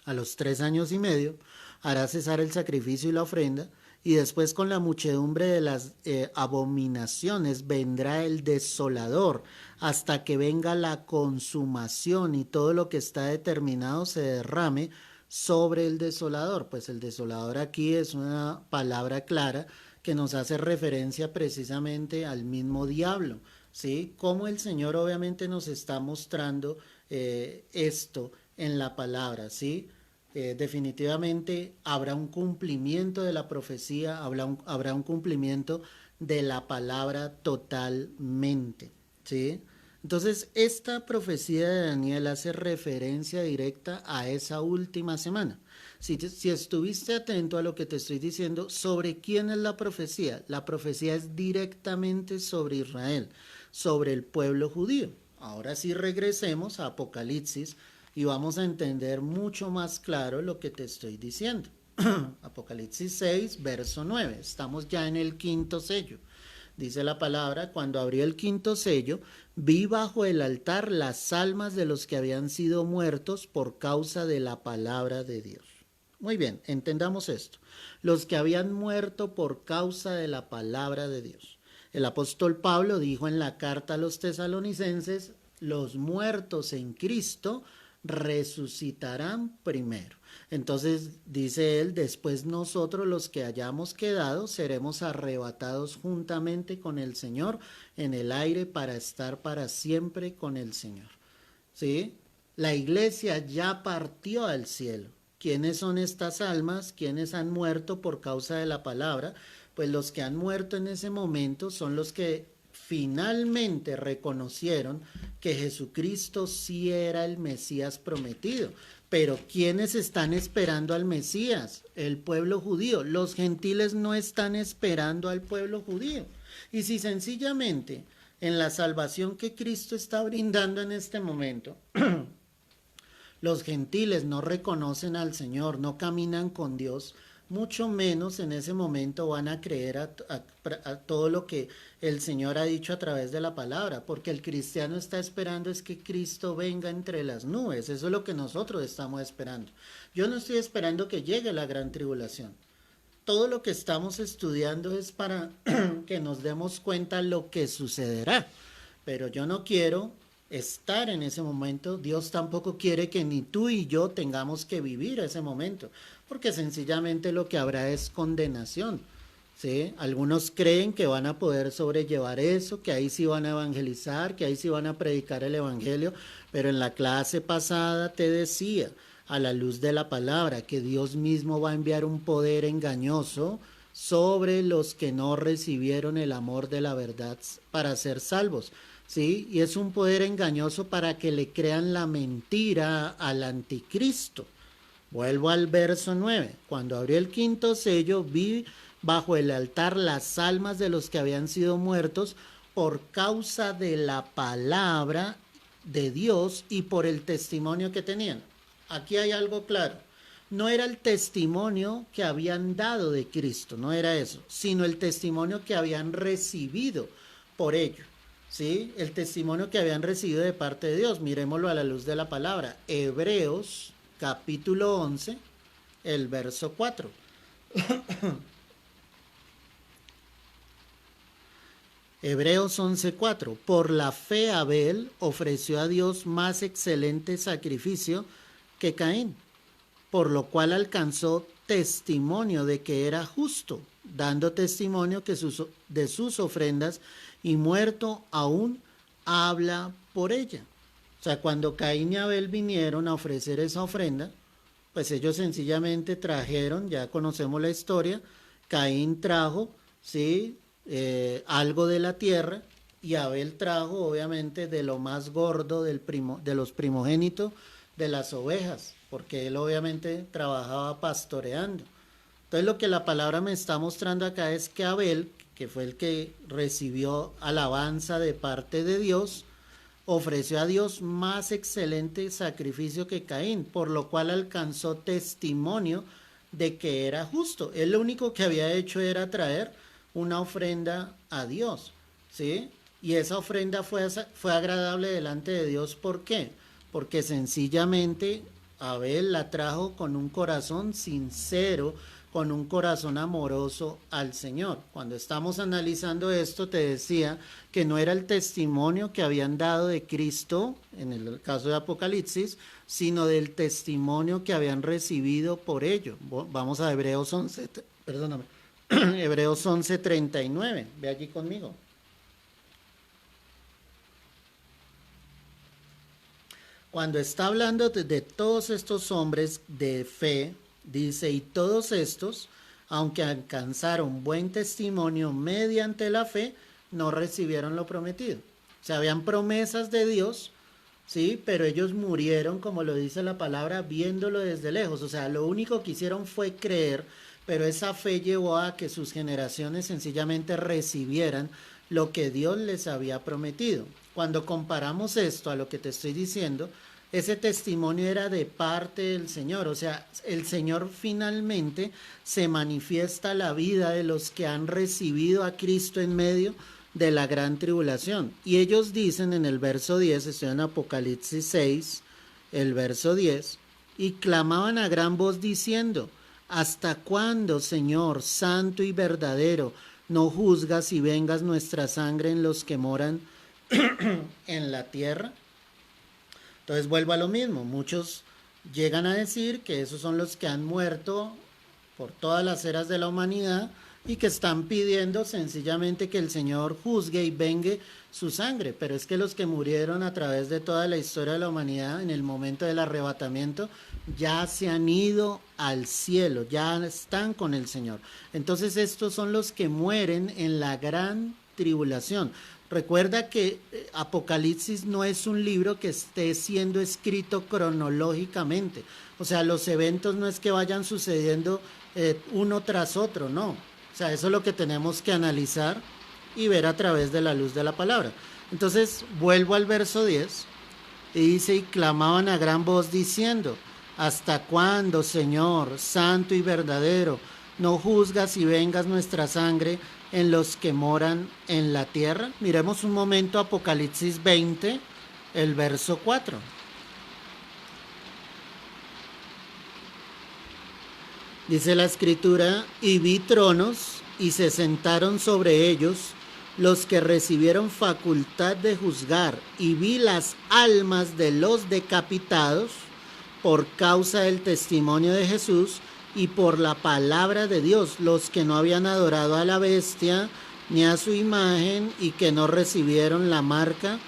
a los 3 años y medio, hará cesar el sacrificio y la ofrenda, y después con la muchedumbre de las abominaciones vendrá el desolador, hasta que venga la consumación y todo lo que está determinado se derrame sobre el desolador. Pues el desolador aquí es una palabra clara que nos hace referencia precisamente al mismo diablo, ¿sí? Como el Señor obviamente nos está mostrando esto en la palabra, ¿sí? Definitivamente habrá un cumplimiento de la profecía, habrá un cumplimiento de la palabra totalmente, ¿sí? Entonces, esta profecía de Daniel hace referencia directa a esa última semana. Si estuviste atento a lo que te estoy diciendo, ¿sobre quién es la profecía? La profecía es directamente sobre Israel, sobre el pueblo judío. Ahora sí regresemos a Apocalipsis y vamos a entender mucho más claro lo que te estoy diciendo. Apocalipsis 6, verso 9. Estamos ya en el quinto sello. Dice la palabra, cuando abrió el quinto sello, vi bajo el altar las almas de los que habían sido muertos por causa de la palabra de Dios. Muy bien, entendamos esto. Los que habían muerto por causa de la palabra de Dios. El apóstol Pablo dijo en la carta a los tesalonicenses, los muertos en Cristo resucitarán primero. Entonces dice él, después nosotros los que hayamos quedado seremos arrebatados juntamente con el Señor en el aire para estar para siempre con el Señor. ¿Sí? La iglesia ya partió al cielo. ¿Quiénes son estas almas? ¿Quiénes han muerto por causa de la palabra? Pues los que han muerto en ese momento son los que finalmente reconocieron que Jesucristo sí era el Mesías prometido. Pero ¿quiénes están esperando al Mesías? El pueblo judío. Los gentiles no están esperando al pueblo judío. Y si sencillamente en la salvación que Cristo está brindando en este momento, los gentiles no reconocen al Señor, no caminan con Dios, mucho menos en ese momento van a creer a todo lo que el Señor ha dicho a través de la palabra, porque el cristiano está esperando es que Cristo venga entre las nubes. Eso es lo que nosotros estamos esperando. Yo no estoy esperando que llegue la gran tribulación. Todo lo que estamos estudiando es para que nos demos cuenta lo que sucederá, pero yo no quiero estar en ese momento. Dios tampoco quiere que ni tú y yo tengamos que vivir ese momento, porque sencillamente lo que habrá es condenación, ¿sí? Algunos creen que van a poder sobrellevar eso, que ahí sí van a evangelizar, que ahí sí van a predicar el evangelio, pero en la clase pasada te decía, a la luz de la palabra, que Dios mismo va a enviar un poder engañoso sobre los que no recibieron el amor de la verdad para ser salvos. ¿Sí? Y es un poder engañoso para que le crean la mentira al anticristo. Vuelvo al verso 9. Cuando abrió el quinto sello, vi bajo el altar las almas de los que habían sido muertos por causa de la palabra de Dios y por el testimonio que tenían. Aquí hay algo claro. No era el testimonio que habían dado de Cristo, no era eso, sino el testimonio que habían recibido por ello. ¿Sí? El testimonio que habían recibido de parte de Dios. Miremoslo a la luz de la palabra. Hebreos capítulo 11, el verso 4. Hebreos 11:4. Por la fe Abel ofreció a Dios más excelente sacrificio que Caín, por lo cual alcanzó testimonio de que era justo, dando testimonio de sus ofrendas, y muerto aún habla por ella. O sea, cuando Caín y Abel vinieron a ofrecer esa ofrenda, pues ellos sencillamente trajeron, ya conocemos la historia, Caín trajo, ¿sí? Algo de la tierra, y Abel trajo obviamente de lo más gordo de los primogénitos de las ovejas, porque él obviamente trabajaba pastoreando. Entonces lo que la palabra me está mostrando acá es que Abel, que fue el que recibió alabanza de parte de Dios, ofreció a Dios más excelente sacrificio que Caín, por lo cual alcanzó testimonio de que era justo. Él lo único que había hecho era traer una ofrenda a Dios, ¿sí? Y esa ofrenda fue agradable delante de Dios. ¿Por qué? Porque sencillamente Abel la trajo con un corazón sincero, con un corazón amoroso al Señor. Cuando estamos analizando esto, te decía que no era el testimonio que habían dado de Cristo, en el caso de Apocalipsis, sino del testimonio que habían recibido por ello. Vamos a Hebreos 11, perdóname, Hebreos 11:39, ve allí conmigo. Cuando está hablando de todos estos hombres de fe, dice, y todos estos, aunque alcanzaron buen testimonio mediante la fe, no recibieron lo prometido. O sea, habían promesas de Dios, ¿sí? Pero ellos murieron, como lo dice la palabra, viéndolo desde lejos. O sea, lo único que hicieron fue creer, pero esa fe llevó a que sus generaciones sencillamente recibieran lo que Dios les había prometido. Cuando comparamos esto a lo que te estoy diciendo, ese testimonio era de parte del Señor. O sea, el Señor finalmente se manifiesta la vida de los que han recibido a Cristo en medio de la gran tribulación. Y ellos dicen en el verso 10, estoy en Apocalipsis 6, el verso 10, y clamaban a gran voz diciendo: ¿hasta cuándo, Señor, santo y verdadero, no juzgas y vengas nuestra sangre en los que moran en la tierra? Entonces vuelvo a lo mismo, muchos llegan a decir que esos son los que han muerto por todas las eras de la humanidad y que están pidiendo sencillamente que el Señor juzgue y vengue su sangre, pero es que los que murieron a través de toda la historia de la humanidad en el momento del arrebatamiento ya se han ido al cielo, ya están con el Señor. Entonces estos son los que mueren en la gran tribulación. Recuerda que Apocalipsis no es un libro que esté siendo escrito cronológicamente, o sea, los eventos no es que vayan sucediendo uno tras otro, no. O sea, eso es lo que tenemos que analizar y ver a través de la luz de la palabra. Entonces, vuelvo al verso 10 y dice: y clamaban a gran voz diciendo: ¿hasta cuándo, Señor, santo y verdadero, no juzgas y vengas nuestra sangre en los que moran en la tierra? Miremos un momento Apocalipsis 20, el verso 4. Dice la escritura: y vi tronos, y se sentaron sobre ellos los que recibieron facultad de juzgar, y vi las almas de los decapitados por causa del testimonio de Jesús y por la palabra de Dios, los que no habían adorado a la bestia ni a su imagen, y que no recibieron la marca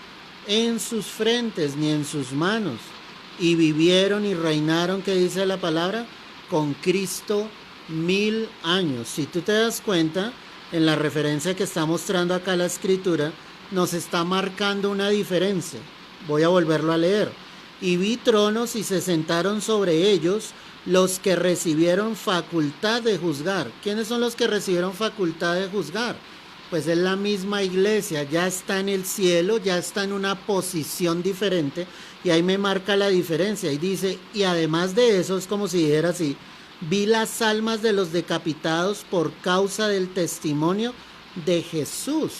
en sus frentes ni en sus manos, y vivieron y reinaron, ¿qué dice la palabra? Con Cristo 1000 años. Si tú te das cuenta, en la referencia que está mostrando acá la escritura, nos está marcando una diferencia. Voy a volverlo a leer. Y vi tronos, y se sentaron sobre ellos los que recibieron facultad de juzgar. ¿Quiénes son los que recibieron facultad de juzgar? Pues es la misma iglesia, ya está en el cielo, ya está en una posición diferente, y ahí me marca la diferencia, y dice: y además de eso, es como si dijera así: vi las almas de los decapitados por causa del testimonio de Jesús.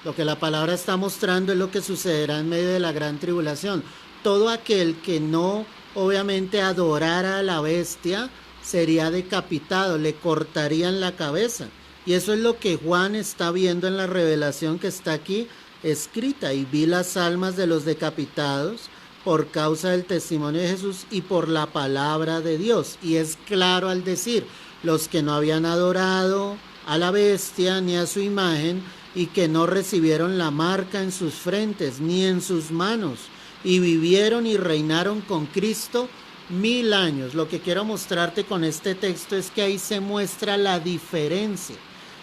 Lo que la palabra está mostrando es lo que sucederá en medio de la gran tribulación. Todo aquel que no, obviamente, adorara a la bestia sería decapitado, le cortarían la cabeza. Y eso es lo que Juan está viendo en la revelación que está aquí escrita: y vi las almas de los decapitados por causa del testimonio de Jesús y por la palabra de Dios. Y es claro al decir: los que no habían adorado a la bestia ni a su imagen, y que no recibieron la marca en sus frentes ni en sus manos, y vivieron y reinaron con Cristo 1000 años. Lo que quiero mostrarte con este texto es que ahí se muestra la diferencia.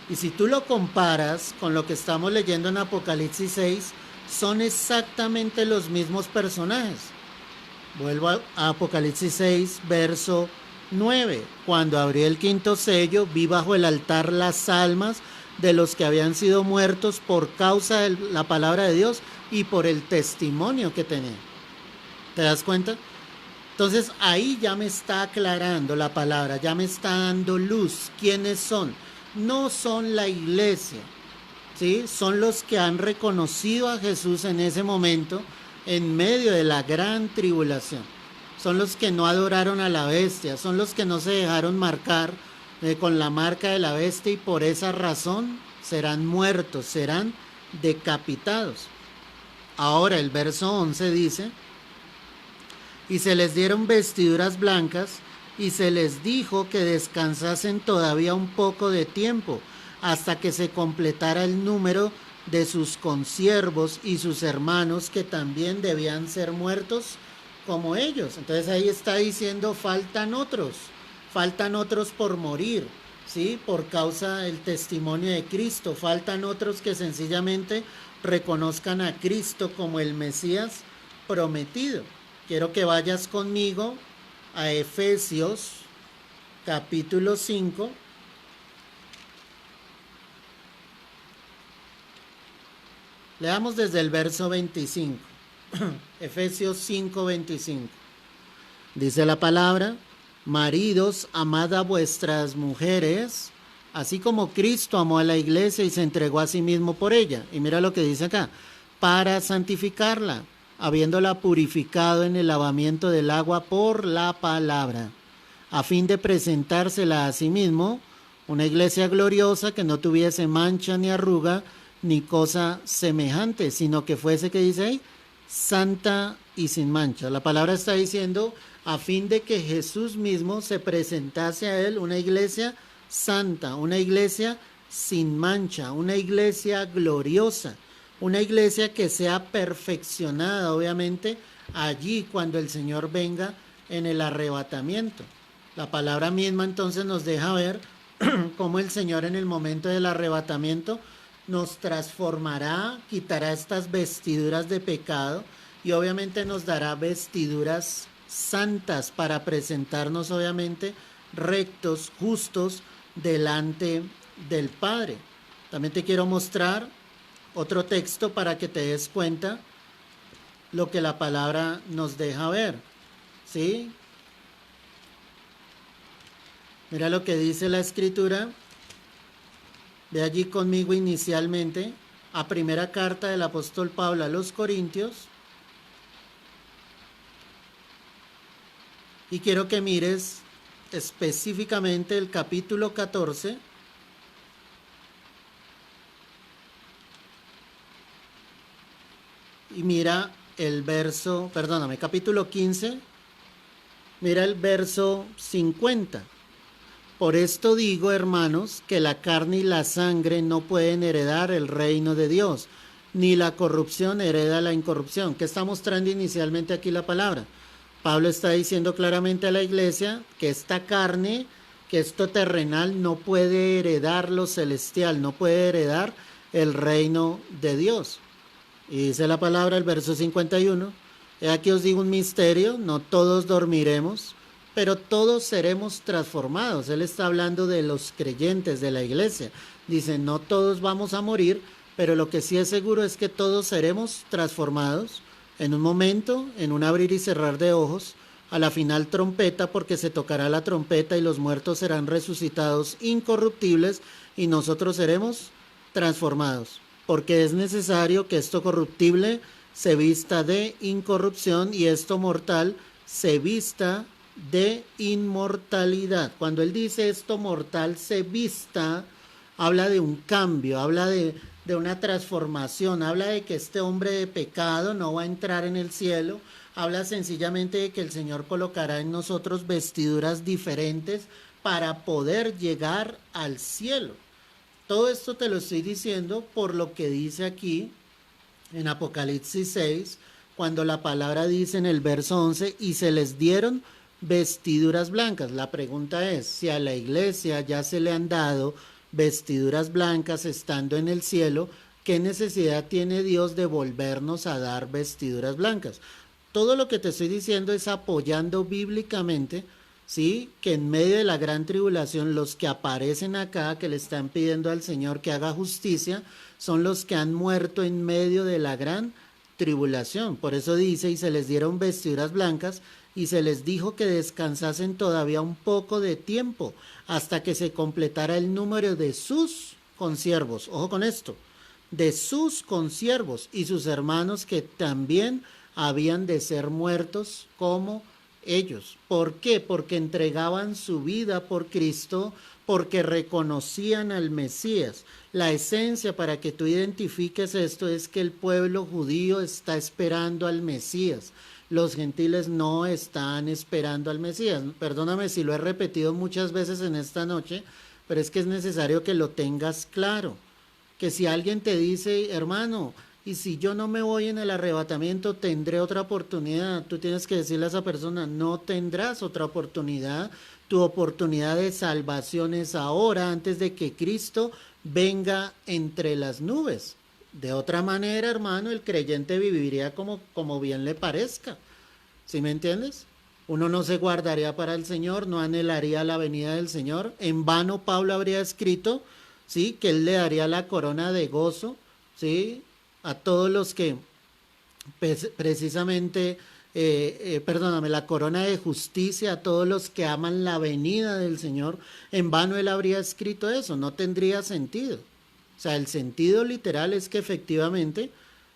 Y si tú lo comparas con lo que estamos leyendo en Apocalipsis 6, son exactamente los mismos personajes. Vuelvo a Apocalipsis 6, verso 9. Cuando abrí el quinto sello, vi bajo el altar las almas de los que habían sido muertos por causa de la palabra de Dios y por el testimonio que tenían. ¿Te das cuenta? Entonces ahí ya me está aclarando la palabra, ya me está dando luz. ¿Quiénes son? No son la iglesia, ¿sí? Son los que han reconocido a Jesús en ese momento en medio de la gran tribulación. Son los que no adoraron a la bestia, son los que no se dejaron marcar con la marca de la bestia, y por esa razón serán muertos, serán decapitados. Ahora el verso 11 dice: y se les dieron vestiduras blancas, y se les dijo que descansasen todavía un poco de tiempo, hasta que se completara el número de sus consiervos y sus hermanos, que también debían ser muertos como ellos. Entonces ahí está diciendo: faltan otros por morir, ¿sí? Por causa del testimonio de Cristo. Faltan otros que sencillamente reconozcan a Cristo como el Mesías prometido. Quiero que vayas conmigo a Efesios capítulo 5. Leamos desde el verso 25. Efesios 5:25. Dice la palabra: maridos, amad a vuestras mujeres, así como Cristo amó a la iglesia y se entregó a sí mismo por ella. Y mira lo que dice acá: para santificarla, habiéndola purificado en el lavamiento del agua por la palabra, a fin de presentársela a sí mismo, una iglesia gloriosa, que no tuviese mancha ni arruga ni cosa semejante, sino que fuese, que dice ahí, santa y sin mancha. La palabra está diciendo a fin de que Jesús mismo se presentase a él una iglesia santa, una iglesia sin mancha, una iglesia gloriosa, una iglesia que sea perfeccionada, obviamente, allí cuando el Señor venga en el arrebatamiento. La palabra misma entonces nos deja ver cómo el Señor en el momento del arrebatamiento nos transformará, quitará estas vestiduras de pecado y obviamente nos dará vestiduras santas para presentarnos obviamente rectos, justos delante del Padre. También te quiero mostrar otro texto para que te des cuenta lo que la palabra nos deja ver, ¿sí? Mira lo que dice la Escritura. Ve allí conmigo inicialmente a primera carta del apóstol Pablo a los Corintios. Y quiero que mires específicamente el capítulo 14. Y mira el verso, perdóname, capítulo 15. Mira el verso 50. Por esto digo, hermanos, que la carne y la sangre no pueden heredar el reino de Dios, ni la corrupción hereda la incorrupción. ¿Qué está mostrando inicialmente aquí la palabra? Pablo está diciendo claramente a la iglesia que esta carne, que esto terrenal no puede heredar lo celestial, no puede heredar el reino de Dios. Y dice la palabra, el verso 51, he aquí os digo un misterio, no todos dormiremos, pero todos seremos transformados. Él está hablando de los creyentes de la iglesia. Dice, no todos vamos a morir, pero lo que sí es seguro es que todos seremos transformados en un momento, en un abrir y cerrar de ojos, a la final trompeta, porque se tocará la trompeta y los muertos serán resucitados incorruptibles y nosotros seremos transformados, porque es necesario que esto corruptible se vista de incorrupción y esto mortal se vista de inmortalidad. Cuando él dice esto mortal se vista, habla de un cambio, habla de una transformación, habla de que este hombre de pecado no va a entrar en el cielo, habla sencillamente de que el Señor colocará en nosotros vestiduras diferentes para poder llegar al cielo. Todo esto te lo estoy diciendo por lo que dice aquí en Apocalipsis 6, cuando la palabra dice en el verso 11, y se les dieron vestiduras blancas. La pregunta es, si a la iglesia ya se le han dado vestiduras blancas estando en el cielo, ¿qué necesidad tiene Dios de volvernos a dar vestiduras blancas? Todo lo que te estoy diciendo es apoyando bíblicamente, ¿sí? Que en medio de la gran tribulación, los que aparecen acá, que le están pidiendo al Señor que haga justicia, son los que han muerto en medio de la gran tribulación. Por eso dice, y se les dieron vestiduras blancas, y se les dijo que descansasen todavía un poco de tiempo, hasta que se completara el número de sus consiervos. Ojo con esto, de sus consiervos y sus hermanos que también habían de ser muertos como ellos. ¿Por qué? Porque entregaban su vida por Cristo, porque reconocían al Mesías. La esencia para que tú identifiques esto es que el pueblo judío está esperando al Mesías. Los gentiles no están esperando al Mesías. Perdóname si lo he repetido muchas veces en esta noche, pero es que es necesario que lo tengas claro. Que si alguien te dice, hermano, y si yo no me voy en el arrebatamiento, tendré otra oportunidad. Tú tienes que decirle a esa persona, no tendrás otra oportunidad. Tu oportunidad de salvación es ahora, antes de que Cristo venga entre las nubes. De otra manera, hermano, el creyente viviría como bien le parezca. ¿Sí me entiendes? Uno no se guardaría para el Señor, no anhelaría la venida del Señor. En vano Pablo habría escrito, ¿sí?, que él le daría la corona de gozo, ¿sí?, a todos los que precisamente, perdóname, la corona de justicia a todos los que aman la venida del Señor, en vano él habría escrito eso, no tendría sentido. O sea, el sentido literal es que efectivamente,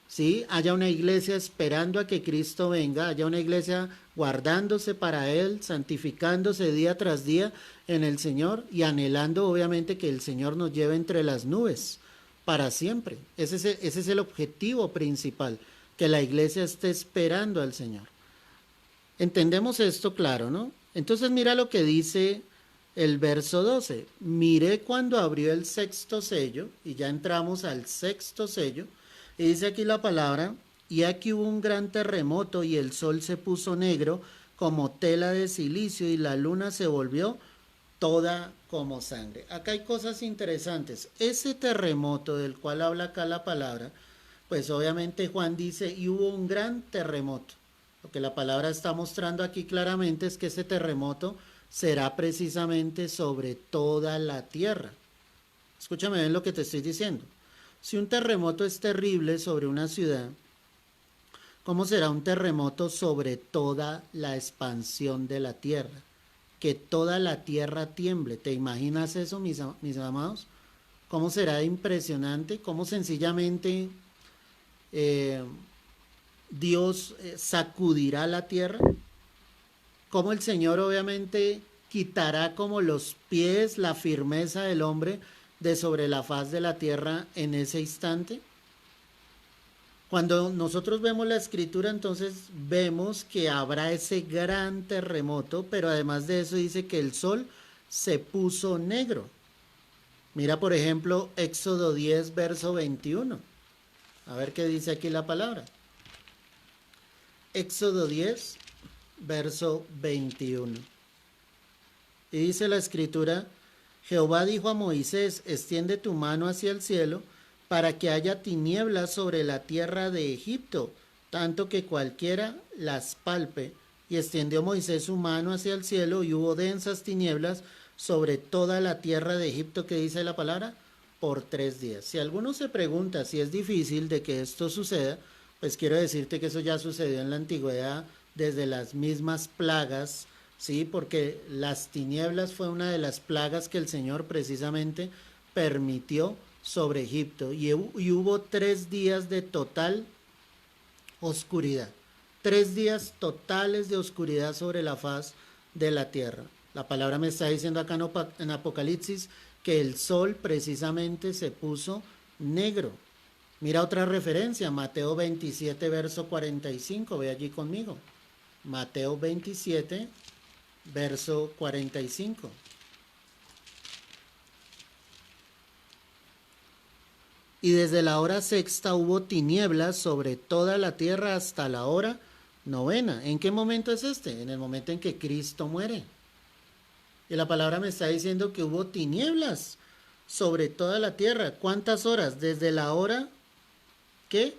sí, haya una iglesia esperando a que Cristo venga, haya una iglesia guardándose para Él, santificándose día tras día en el Señor y anhelando obviamente que el Señor nos lleve entre las nubes para siempre. Ese es el objetivo principal, que la iglesia esté esperando al Señor. Entendemos esto, claro, ¿no? Entonces mira lo que dice el verso 12. Miré cuando abrió el sexto sello, y ya entramos al sexto sello, y dice aquí la palabra, y aquí hubo un gran terremoto y el sol se puso negro como tela de silicio y la luna se volvió toda como sangre. Acá hay cosas interesantes. Ese terremoto del cual habla acá la palabra, pues obviamente Juan dice, y hubo un gran terremoto. Lo que la palabra está mostrando aquí claramente es que ese terremoto será precisamente sobre toda la tierra. Escúchame bien lo que te estoy diciendo. Si un terremoto es terrible sobre una ciudad, ¿cómo será un terremoto sobre toda la expansión de la tierra? Que toda la tierra tiemble. ¿Te imaginas eso, mis amados? ¿Cómo será impresionante? ¿Cómo sencillamente eh, Dios sacudirá la tierra? ¿Cómo el Señor obviamente quitará como los pies, la firmeza del hombre de sobre la faz de la tierra en ese instante? Cuando nosotros vemos la escritura, entonces vemos que habrá ese gran terremoto, pero además de eso dice que el sol se puso negro. Mira, por ejemplo, Éxodo 10, verso 21. A ver qué dice aquí la palabra. Éxodo 10, verso 21. Y dice la escritura, Jehová dijo a Moisés, extiende tu mano hacia el cielo, para que haya tinieblas sobre la tierra de Egipto, tanto que cualquiera las palpe. Y extendió Moisés su mano hacia el cielo, y hubo densas tinieblas sobre toda la tierra de Egipto, que dice la palabra, por 3 días. Si alguno se pregunta si es difícil de que esto suceda, pues quiero decirte que eso ya sucedió en la antigüedad, desde las mismas plagas, ¿sí? Porque las tinieblas fue una de las plagas que el Señor precisamente permitió sobre Egipto, y hubo 3 días de total oscuridad, 3 días totales de oscuridad sobre la faz de la tierra. La palabra me está diciendo acá en Apocalipsis que el sol precisamente se puso negro. Mira otra referencia, Mateo 27, verso 45, ve allí conmigo. Mateo 27, verso 45. Y desde la hora sexta hubo tinieblas sobre toda la tierra hasta la hora novena. ¿En qué momento es este? En el momento en que Cristo muere. Y la palabra me está diciendo que hubo tinieblas sobre toda la tierra. ¿Cuántas horas? Desde la hora, ¿qué?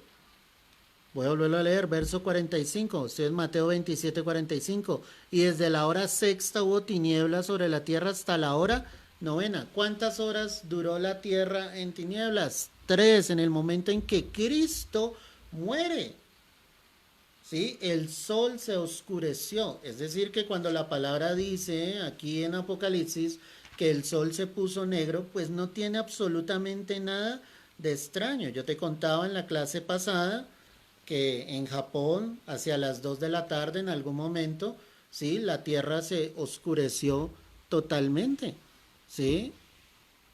Voy a volverlo a leer, verso 45, esto es Mateo 27, 45. Y desde la hora sexta hubo tinieblas sobre la tierra hasta la hora novena. ¿Cuántas horas duró la tierra en tinieblas? 3, en el momento en que Cristo muere. ¿Sí? El sol se oscureció. Es decir, que cuando la palabra dice aquí en Apocalipsis que el sol se puso negro, pues no tiene absolutamente nada de extraño. Yo te contaba en la clase pasada que en Japón, hacia las 2 de la tarde en algún momento, ¿sí? La tierra se oscureció totalmente, ¿sí?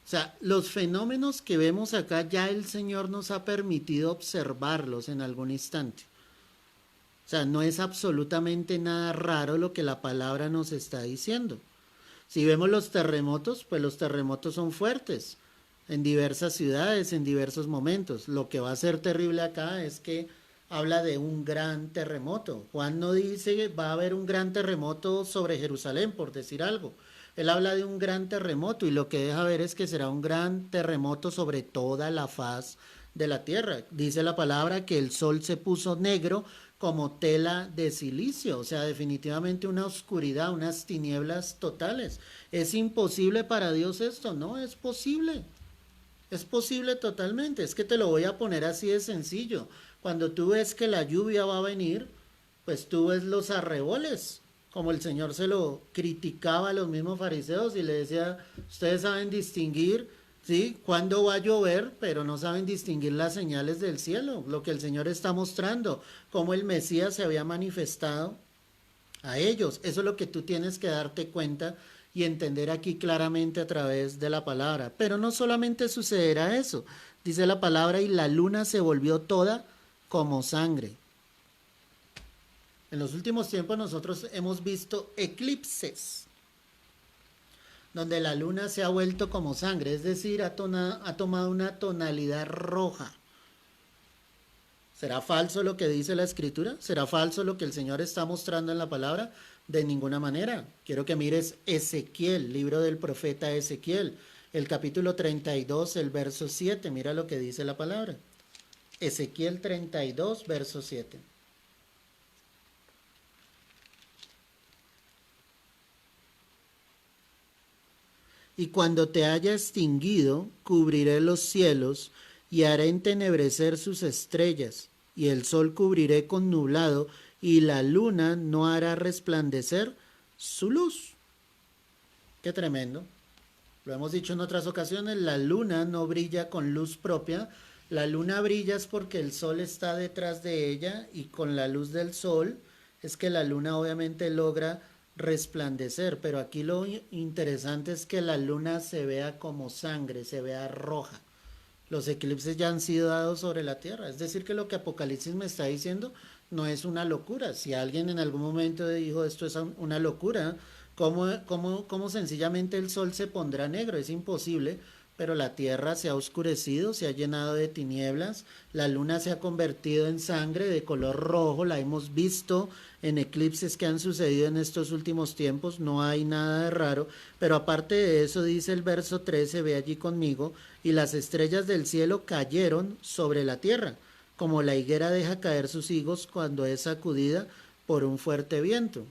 O sea, los fenómenos que vemos acá ya el Señor nos ha permitido observarlos en algún instante. O sea, no es absolutamente nada raro lo que la palabra nos está diciendo. Si vemos los terremotos, pues los terremotos son fuertes en diversas ciudades, en diversos momentos. Lo que va a ser terrible acá es que habla de un gran terremoto. Juan no dice va a haber un gran terremoto sobre Jerusalén, por decir algo. Él habla de un gran terremoto y lo que deja ver es que será un gran terremoto sobre toda la faz de la tierra. Dice la palabra que el sol se puso negro como tela de silicio, o sea, definitivamente una oscuridad, unas tinieblas totales. ¿Es imposible para Dios esto? No, es posible. Es posible totalmente, es que te lo voy a poner así de sencillo. Cuando tú ves que la lluvia va a venir, pues tú ves los arreboles, como el Señor se lo criticaba a los mismos fariseos y le decía, ustedes saben distinguir, ¿sí? Cuándo va a llover, pero no saben distinguir las señales del cielo, lo que el Señor está mostrando, cómo el Mesías se había manifestado a ellos. Eso es lo que tú tienes que darte cuenta y entender aquí claramente a través de la palabra. Pero no solamente sucederá eso, dice la palabra, y la luna se volvió toda como sangre. En los últimos tiempos nosotros hemos visto eclipses, donde la luna se ha vuelto como sangre, es decir, ha tomado una tonalidad roja. ¿Será falso lo que dice la escritura? ¿Será falso lo que el Señor está mostrando en la palabra? De ninguna manera. Quiero que mires Ezequiel, libro del profeta Ezequiel, el capítulo 32, el verso 7. Mira lo que dice la palabra. Ezequiel 32, verso 7. Y cuando te haya extinguido, cubriré los cielos y haré entenebrecer sus estrellas, y el sol cubriré con nublado, y la luna no hará resplandecer su luz. Qué tremendo. Lo hemos dicho en otras ocasiones, la luna no brilla con luz propia, la luna brilla es porque el sol está detrás de ella y con la luz del sol es que la luna obviamente logra resplandecer, pero aquí lo interesante es que la luna se vea como sangre, se vea roja. Los eclipses ya han sido dados sobre la Tierra, es decir que lo que Apocalipsis me está diciendo no es una locura. Si alguien en algún momento dijo esto es una locura, ¿cómo sencillamente el sol se pondrá negro? Es imposible, pero la tierra se ha oscurecido, se ha llenado de tinieblas, la luna se ha convertido en sangre de color rojo, la hemos visto en eclipses que han sucedido en estos últimos tiempos, no hay nada de raro, pero aparte de eso dice el verso 13, ve allí conmigo, y las estrellas del cielo cayeron sobre la tierra, como la higuera deja caer sus higos cuando es sacudida por un fuerte viento.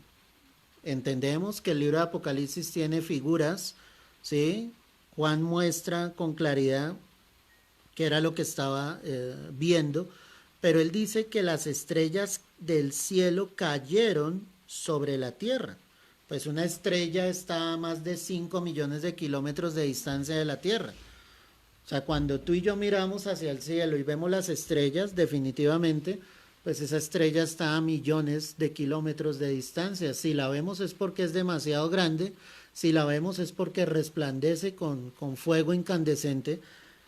Entendemos que el libro de Apocalipsis tiene figuras, ¿sí? Juan muestra con claridad qué era lo que estaba viendo, pero él dice que las estrellas del cielo cayeron sobre la tierra. Pues una estrella está a más de 5 millones de kilómetros de distancia de la tierra. O sea, cuando tú y yo miramos hacia el cielo y vemos las estrellas, definitivamente, pues esa estrella está a millones de kilómetros de distancia. Si la vemos es porque es demasiado grande, si la vemos es porque resplandece con fuego incandescente,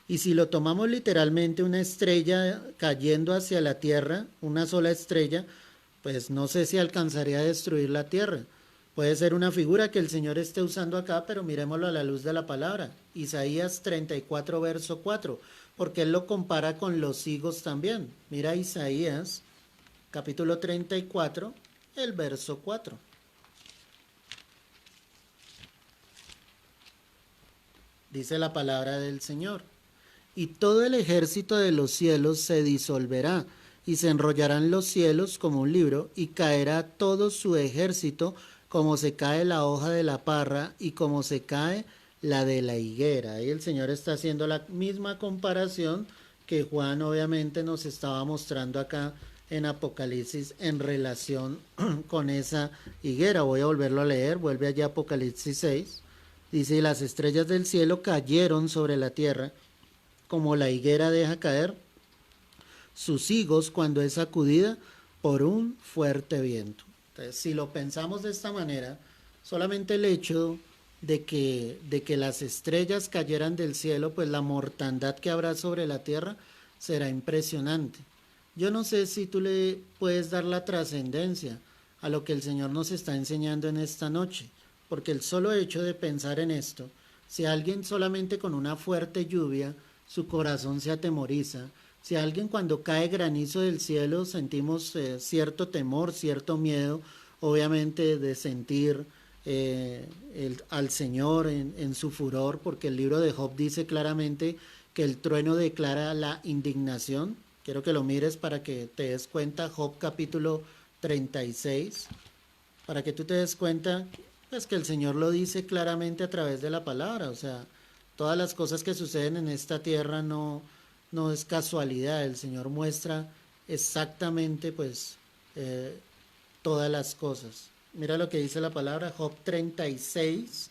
y si lo tomamos literalmente una estrella cayendo hacia la Tierra, una sola estrella, pues no sé si alcanzaría a destruir la Tierra. Puede ser una figura que el Señor esté usando acá, pero miremoslo a la luz de la palabra. Isaías 34, verso 4, porque Él lo compara con los higos también. Mira Isaías, capítulo 34, el verso 4. Dice la palabra del Señor. Y todo el ejército de los cielos se disolverá, y se enrollarán los cielos como un libro, y caerá todo su ejército como se cae la hoja de la parra y como se cae la de la higuera. Y el Señor está haciendo la misma comparación que Juan obviamente nos estaba mostrando acá en Apocalipsis en relación con esa higuera. Voy a volverlo a leer, vuelve allá Apocalipsis 6. Dice, y las estrellas del cielo cayeron sobre la tierra, como la higuera deja caer sus higos cuando es sacudida por un fuerte viento. Entonces, si lo pensamos de esta manera, solamente el hecho de que las estrellas cayeran del cielo, pues la mortandad que habrá sobre la tierra será impresionante. Yo no sé si tú le puedes dar la trascendencia a lo que el Señor nos está enseñando en esta noche, porque el solo hecho de pensar en esto, si alguien solamente con una fuerte lluvia, su corazón se atemoriza, si alguien cuando cae granizo del cielo sentimos cierto temor, cierto miedo, obviamente de sentir al Señor en su furor, porque el libro de Job dice claramente que el trueno declara la indignación. Quiero que lo mires para que te des cuenta, Job capítulo 36, para que tú te des cuenta, pues que el Señor lo dice claramente a través de la palabra, o sea, Todas las cosas que suceden en esta tierra no es casualidad. El Señor muestra exactamente pues eh, todas las cosas. Mira lo que dice la palabra, Job 36,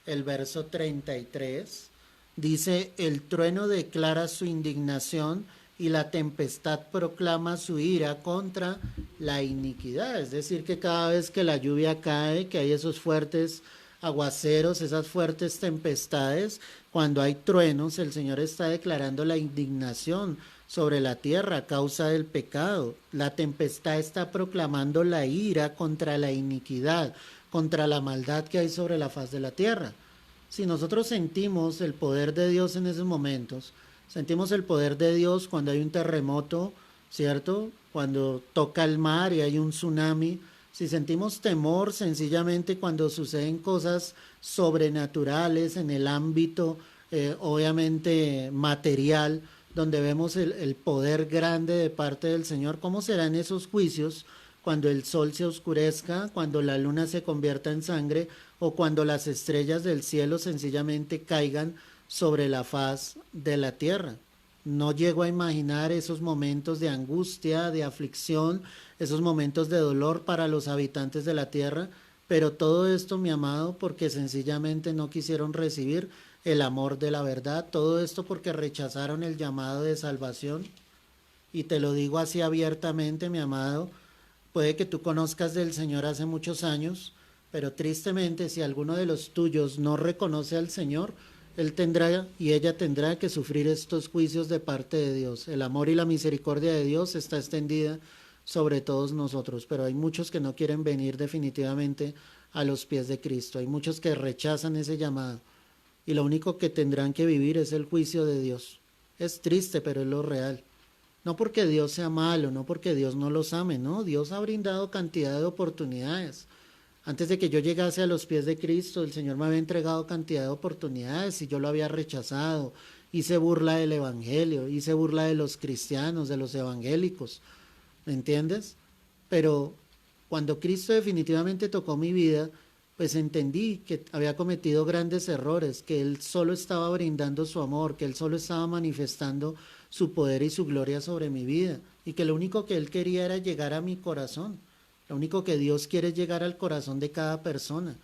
el verso 33. Dice, el trueno declara su indignación y la tempestad proclama su ira contra la iniquidad. Es decir, que cada vez que la lluvia cae, que hay esos fuertes aguaceros, esas fuertes tempestades, cuando hay truenos, el Señor está declarando la indignación sobre la tierra a causa del pecado. La tempestad está proclamando la ira contra la iniquidad, contra la maldad que hay sobre la faz de la tierra. Si nosotros sentimos el poder de Dios en esos momentos, sentimos el poder de Dios cuando hay un terremoto, ¿cierto? Cuando toca el mar y hay un tsunami. Si sentimos temor sencillamente cuando suceden cosas sobrenaturales en el ámbito, obviamente, material, donde vemos el poder grande de parte del Señor, ¿cómo serán esos juicios cuando el sol se oscurezca, cuando la luna se convierta en sangre o cuando las estrellas del cielo sencillamente caigan sobre la faz de la tierra? No llego a imaginar esos momentos de angustia, de aflicción, esos momentos de dolor para los habitantes de la tierra, pero todo esto, mi amado, porque sencillamente no quisieron recibir el amor de la verdad, todo esto porque rechazaron el llamado de salvación. Y te lo digo así abiertamente, mi amado, puede que tú conozcas del Señor hace muchos años, pero tristemente si alguno de los tuyos no reconoce al Señor, él tendrá y ella tendrá que sufrir estos juicios de parte de Dios. El amor y la misericordia de Dios está extendida sobre todos nosotros, pero hay muchos que no quieren venir definitivamente a los pies de Cristo. Hay muchos que rechazan ese llamado y lo único que tendrán que vivir es el juicio de Dios. Es triste, pero es lo real. No porque Dios sea malo, no porque Dios no los ame, no. Dios ha brindado cantidad de oportunidades. Antes de que yo llegase a los pies de Cristo, el Señor me había entregado cantidad de oportunidades y yo lo había rechazado. Hice burla del Evangelio, hice burla de los cristianos, de los evangélicos. ¿Me entiendes? Pero cuando Cristo definitivamente tocó mi vida, pues entendí que había cometido grandes errores, que Él solo estaba brindando su amor, que Él solo estaba manifestando su poder y su gloria sobre mi vida, y que lo único que Él quería era llegar a mi corazón. Lo único que Dios quiere es llegar al corazón de cada persona.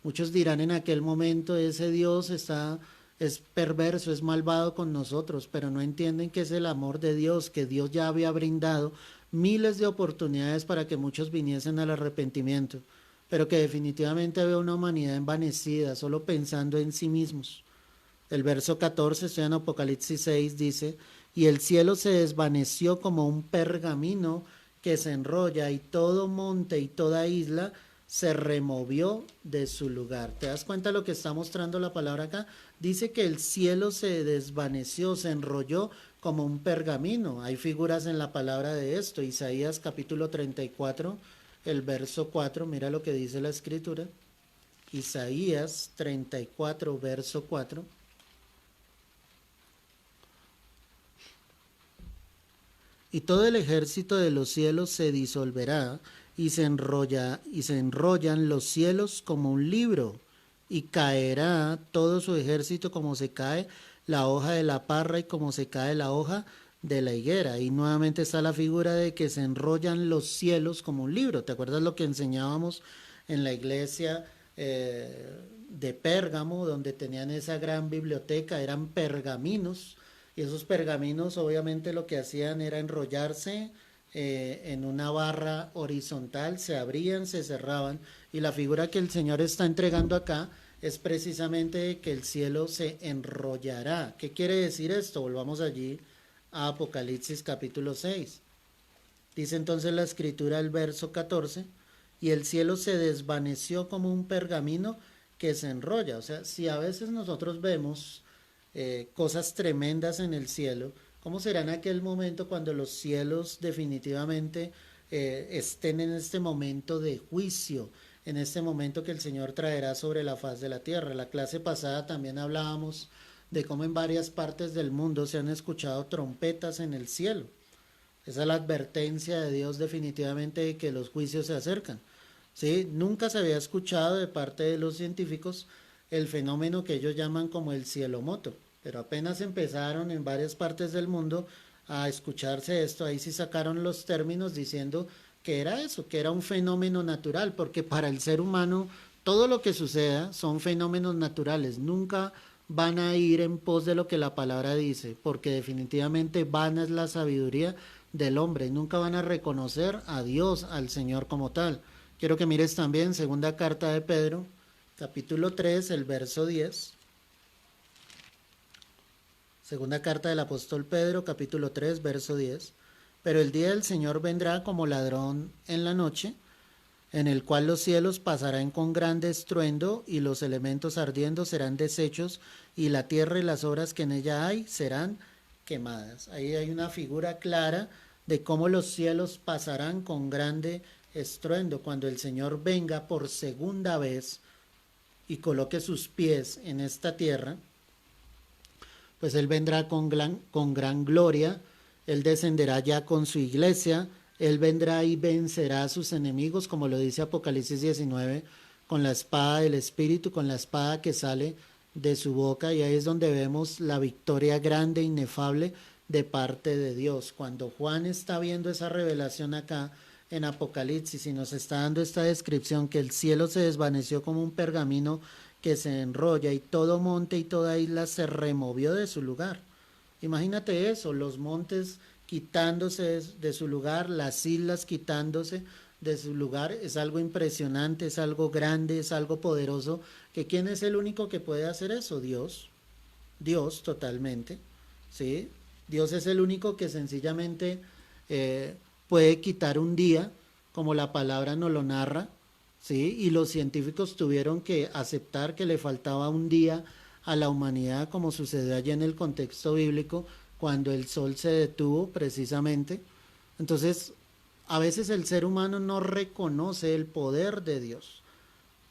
Muchos dirán en aquel momento, ese Dios es perverso, es malvado con nosotros, pero no entienden que es el amor de Dios, que Dios ya había brindado miles de oportunidades para que muchos viniesen al arrepentimiento, pero que definitivamente había una humanidad envanecida, solo pensando en sí mismos. El verso 14, estoy en Apocalipsis 6, dice, y el cielo se desvaneció como un pergamino que se enrolla, y todo monte y toda isla se removió de su lugar. ¿Te das cuenta lo que está mostrando la palabra acá? Dice que el cielo se desvaneció, se enrolló como un pergamino. Hay figuras en la palabra de esto. Isaías capítulo 34, el verso 4, mira lo que dice la escritura. Isaías 34, verso 4. Y todo el ejército de los cielos se disolverá y se enrollan los cielos como un libro, y caerá todo su ejército como se cae la hoja de la parra y como se cae la hoja de la higuera. Y nuevamente está la figura de que se enrollan los cielos como un libro. ¿Te acuerdas lo que enseñábamos en la iglesia de Pérgamo, donde tenían esa gran biblioteca? Eran pergaminos, y esos pergaminos obviamente lo que hacían era enrollarse en una barra horizontal, se abrían, se cerraban, y la figura que el Señor está entregando acá es precisamente que el cielo se enrollará. ¿Qué quiere decir esto? Volvamos allí a Apocalipsis capítulo 6. Dice entonces la escritura, el verso 14, y el cielo se desvaneció como un pergamino que se enrolla. O sea, si a veces nosotros vemos cosas tremendas en el cielo, ¿cómo será en aquel momento cuando los cielos definitivamente estén en este momento de juicio, en este momento que el Señor traerá sobre la faz de la tierra? La clase pasada también hablábamos de cómo en varias partes del mundo se han escuchado trompetas en el cielo. Esa es la advertencia de Dios definitivamente de que los juicios se acercan. ¿Sí? Nunca se había escuchado de parte de los científicos el fenómeno que ellos llaman como el cielo moto. Pero apenas empezaron en varias partes del mundo a escucharse esto, ahí sí sacaron los términos diciendo que era eso, que era un fenómeno natural, porque para el ser humano todo lo que suceda son fenómenos naturales, nunca van a ir en pos de lo que la palabra dice, porque definitivamente vana es la sabiduría del hombre, nunca van a reconocer a Dios, al Señor como tal. Quiero que mires también segunda carta de Pedro, capítulo 3, el verso 10. Segunda carta del apóstol Pedro, capítulo 3, verso 10. Pero el día del Señor vendrá como ladrón en la noche, en el cual los cielos pasarán con grande estruendo y los elementos ardiendo serán deshechos y la tierra y las obras que en ella hay serán quemadas. Ahí hay una figura clara de cómo los cielos pasarán con grande estruendo cuando el Señor venga por segunda vez y coloque sus pies en esta tierra. Pues Él vendrá con gran gloria, Él descenderá ya con su iglesia, Él vendrá y vencerá a sus enemigos, como lo dice Apocalipsis 19, con la espada del Espíritu, con la espada que sale de su boca, y ahí es donde vemos la victoria grande, inefable, de parte de Dios. Cuando Juan está viendo esa revelación acá en Apocalipsis y nos está dando esta descripción que el cielo se desvaneció como un pergamino que se enrolla y todo monte y toda isla se removió de su lugar. Imagínate eso, los montes quitándose de su lugar, las islas quitándose de su lugar, es algo impresionante, es algo grande, es algo poderoso, que ¿quién es el único que puede hacer eso? Dios, Dios totalmente, ¿sí? Dios es el único que sencillamente puede quitar un día, como la palabra nos lo narra, ¿sí? Y los científicos tuvieron que aceptar que le faltaba un día a la humanidad, como sucedió allí en el contexto bíblico, cuando el sol se detuvo precisamente. Entonces, a veces el ser humano no reconoce el poder de Dios.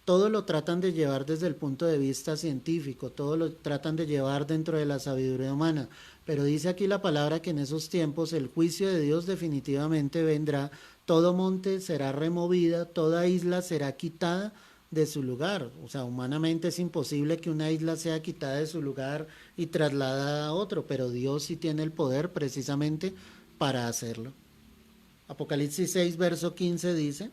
Todo lo tratan de llevar desde el punto de vista científico, todo lo tratan de llevar dentro de la sabiduría humana, pero dice aquí la palabra que en esos tiempos el juicio de Dios definitivamente vendrá, todo monte será removida, toda isla será quitada de su lugar. O sea, humanamente es imposible que una isla sea quitada de su lugar y trasladada a otro, pero Dios sí tiene el poder precisamente para hacerlo. Apocalipsis 6, verso 15 dice,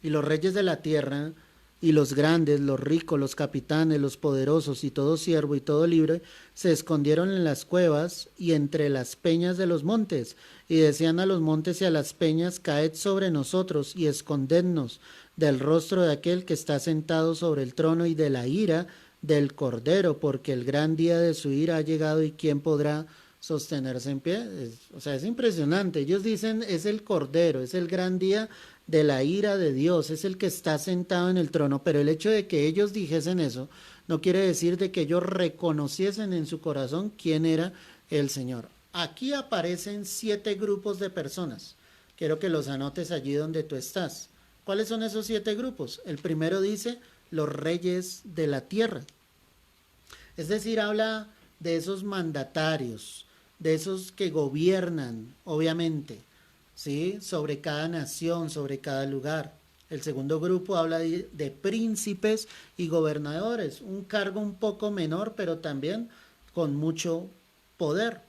y los reyes de la tierra, y los grandes, los ricos, los capitanes, los poderosos, y todo siervo y todo libre, se escondieron en las cuevas y entre las peñas de los montes, y decían a los montes y a las peñas, caed sobre nosotros y escondednos del rostro de aquel que está sentado sobre el trono y de la ira del Cordero, porque el gran día de su ira ha llegado y quién podrá sostenerse en pie. O sea, es impresionante. Ellos dicen, es el Cordero, es el gran día de la ira de Dios, es el que está sentado en el trono, pero el hecho de que ellos dijesen eso no quiere decir de que ellos reconociesen en su corazón quién era el Señor. Aquí aparecen 7 grupos de personas. Quiero que los anotes allí donde tú estás. ¿Cuáles son esos 7 grupos? El primero dice los reyes de la tierra. Es decir, habla de esos mandatarios, de esos que gobiernan, obviamente, ¿sí? Sobre cada nación, sobre cada lugar. El segundo grupo habla de príncipes y gobernadores, un cargo un poco menor, pero también con mucho poder.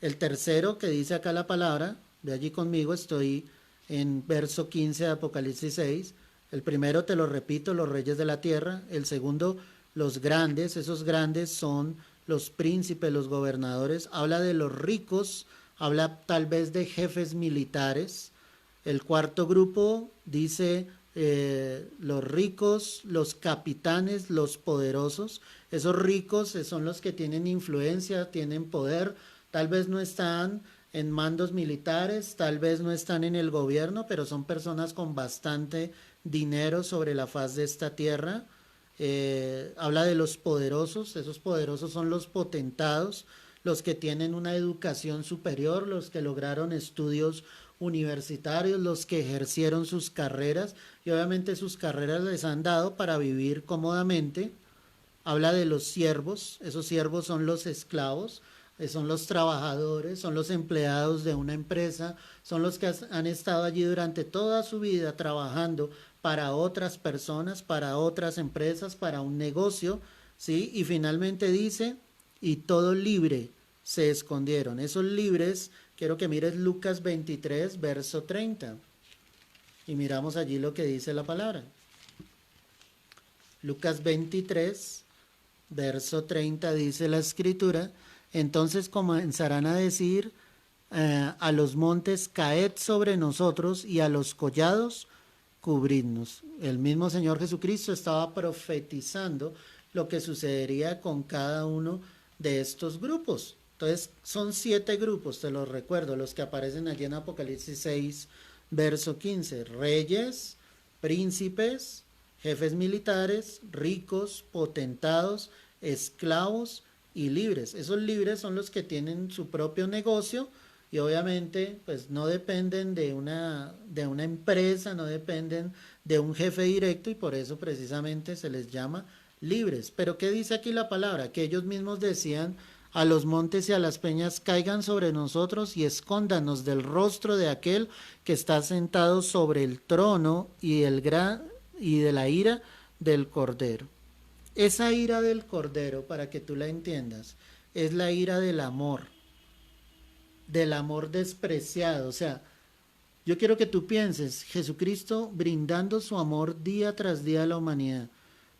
El tercero que dice acá la palabra, ve allí conmigo, estoy en verso 15 de Apocalipsis 6. El primero, te lo repito, los reyes de la tierra. El segundo, los grandes, esos grandes son los príncipes, los gobernadores. Habla de los ricos, habla tal vez de jefes militares. El cuarto grupo dice los ricos, los capitanes, los poderosos. Esos ricos son los que tienen influencia, tienen poder, tal vez no están en mandos militares, tal vez no están en el gobierno, pero son personas con bastante dinero sobre la faz de esta tierra. Habla de los poderosos, esos poderosos son los potentados, los que tienen una educación superior, los que lograron estudios universitarios, los que ejercieron sus carreras y obviamente sus carreras les han dado para vivir cómodamente. Habla de los siervos, esos siervos son los esclavos, Son los trabajadores, son los empleados de una empresa, son los que han estado allí durante toda su vida trabajando para otras personas, para otras empresas, para un negocio, ¿sí? Y finalmente dice, y todo libre se escondieron. Esos libres, quiero que mires Lucas 23, verso 30. Y miramos allí lo que dice la palabra. Lucas 23, verso 30 dice la escritura, entonces comenzarán a decir a los montes, caed sobre nosotros, y a los collados, cubridnos. El mismo Señor Jesucristo estaba profetizando lo que sucedería con cada uno de estos grupos. Entonces son 7 grupos, te los recuerdo, los que aparecen allí en Apocalipsis 6, verso 15. Reyes, príncipes, jefes militares, ricos, potentados, esclavos y libres. Esos libres son los que tienen su propio negocio y obviamente pues no dependen de una empresa, no dependen de un jefe directo y por eso precisamente se les llama libres. Pero ¿qué dice aquí la palabra? Que ellos mismos decían, a los montes y a las peñas caigan sobre nosotros y escóndanos del rostro de aquel que está sentado sobre el trono y de la ira del Cordero. Esa ira del Cordero, para que tú la entiendas, es la ira del amor despreciado. O sea, yo quiero que tú pienses, Jesucristo brindando su amor día tras día a la humanidad,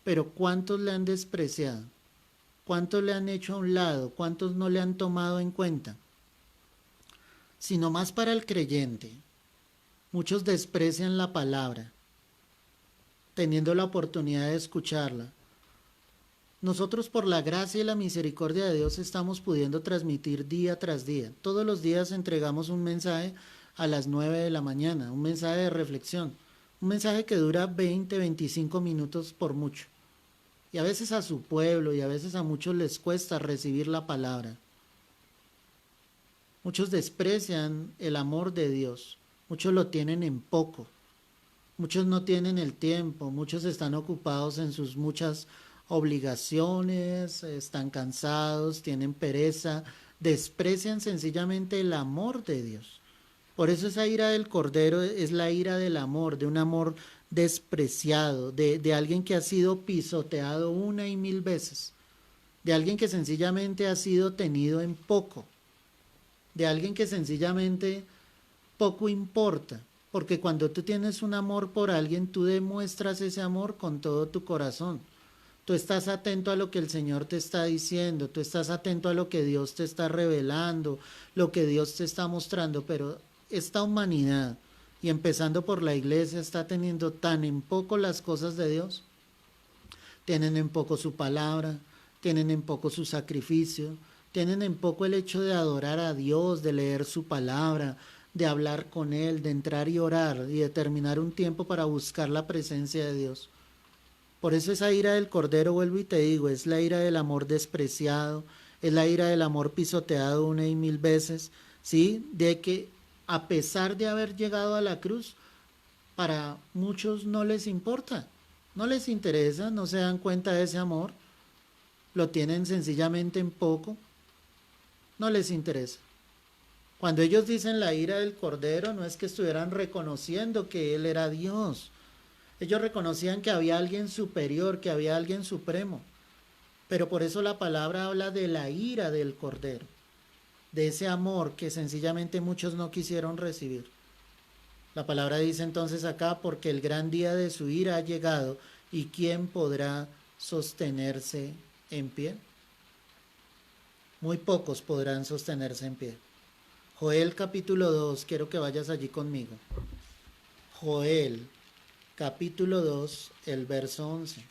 pero ¿cuántos le han despreciado? ¿Cuántos le han hecho a un lado? ¿Cuántos no le han tomado en cuenta? Sino más para el creyente. Muchos desprecian la palabra, teniendo la oportunidad de escucharla. Nosotros por la gracia y la misericordia de Dios estamos pudiendo transmitir día tras día. Todos los días entregamos un mensaje a las 9 de la mañana, un mensaje de reflexión, un mensaje que dura 20, 25 minutos por mucho. Y a veces a su pueblo y a veces a muchos les cuesta recibir la palabra. Muchos desprecian el amor de Dios, muchos lo tienen en poco, muchos no tienen el tiempo, muchos están ocupados en sus muchas obligaciones, están cansados, tienen pereza, desprecian sencillamente el amor de Dios. Por eso esa ira del Cordero es la ira del amor, de un amor despreciado, de alguien que ha sido pisoteado 1 y 1000 veces, de alguien que sencillamente ha sido tenido en poco, de alguien que sencillamente poco importa, porque cuando tú tienes un amor por alguien, tú demuestras ese amor con todo tu corazón. Tú estás atento a lo que el Señor te está diciendo, tú estás atento a lo que Dios te está revelando, lo que Dios te está mostrando, pero esta humanidad, y empezando por la iglesia, está teniendo tan en poco las cosas de Dios. Tienen en poco su palabra, tienen en poco su sacrificio, tienen en poco el hecho de adorar a Dios, de leer su palabra, de hablar con Él, de entrar y orar y de terminar un tiempo para buscar la presencia de Dios. Por eso esa ira del Cordero, vuelvo y te digo, es la ira del amor despreciado, es la ira del amor pisoteado 1 y 1000 veces, ¿sí? De que a pesar de haber llegado a la cruz, para muchos no les importa, no les interesa, no se dan cuenta de ese amor, lo tienen sencillamente en poco, no les interesa. Cuando ellos dicen la ira del Cordero, no es que estuvieran reconociendo que Él era Dios. Ellos reconocían que había alguien superior, que había alguien supremo. Pero por eso la palabra habla de la ira del Cordero, de ese amor que sencillamente muchos no quisieron recibir. La palabra dice entonces acá, porque el gran día de su ira ha llegado, ¿y quién podrá sostenerse en pie? Muy pocos podrán sostenerse en pie. Joel capítulo 2, quiero que vayas allí conmigo. Joel capítulo 2, el verso 11.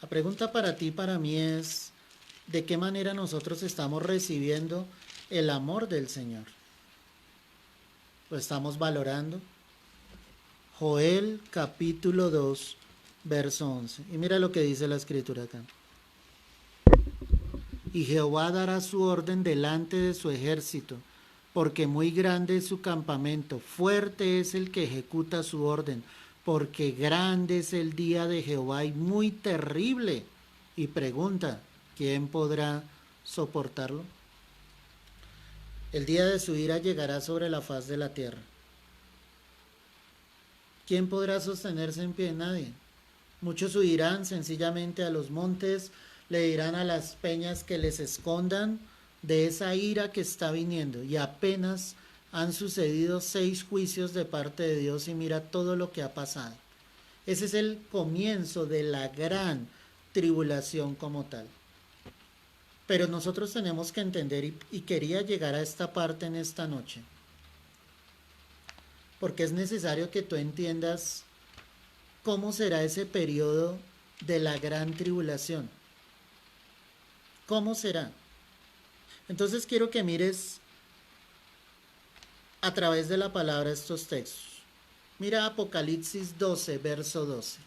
La pregunta para ti y para mí es, ¿de qué manera nosotros estamos recibiendo el amor del Señor? ¿Lo estamos valorando? Joel capítulo 2, verso 11. Y mira lo que dice la escritura acá. Y Jehová dará su orden delante de su ejército, porque muy grande es su campamento, fuerte es el que ejecuta su orden, porque grande es el día de Jehová y muy terrible. Y pregunta, ¿quién podrá soportarlo. El día de su ira llegará sobre la faz de la tierra. ¿Quién podrá sostenerse en pie? Nadie. Muchos huirán sencillamente a los montes, le dirán a las peñas que les escondan de esa ira que está viniendo. Y apenas han sucedido 6 juicios de parte de Dios y mira todo lo que ha pasado. Ese es el comienzo de la gran tribulación como tal. Pero nosotros tenemos que entender, y quería llegar a esta parte en esta noche, porque es necesario que tú entiendas cómo será ese periodo de la gran tribulación. ¿Cómo será? Entonces quiero que mires a través de la palabra estos textos. Mira Apocalipsis 12, verso 12.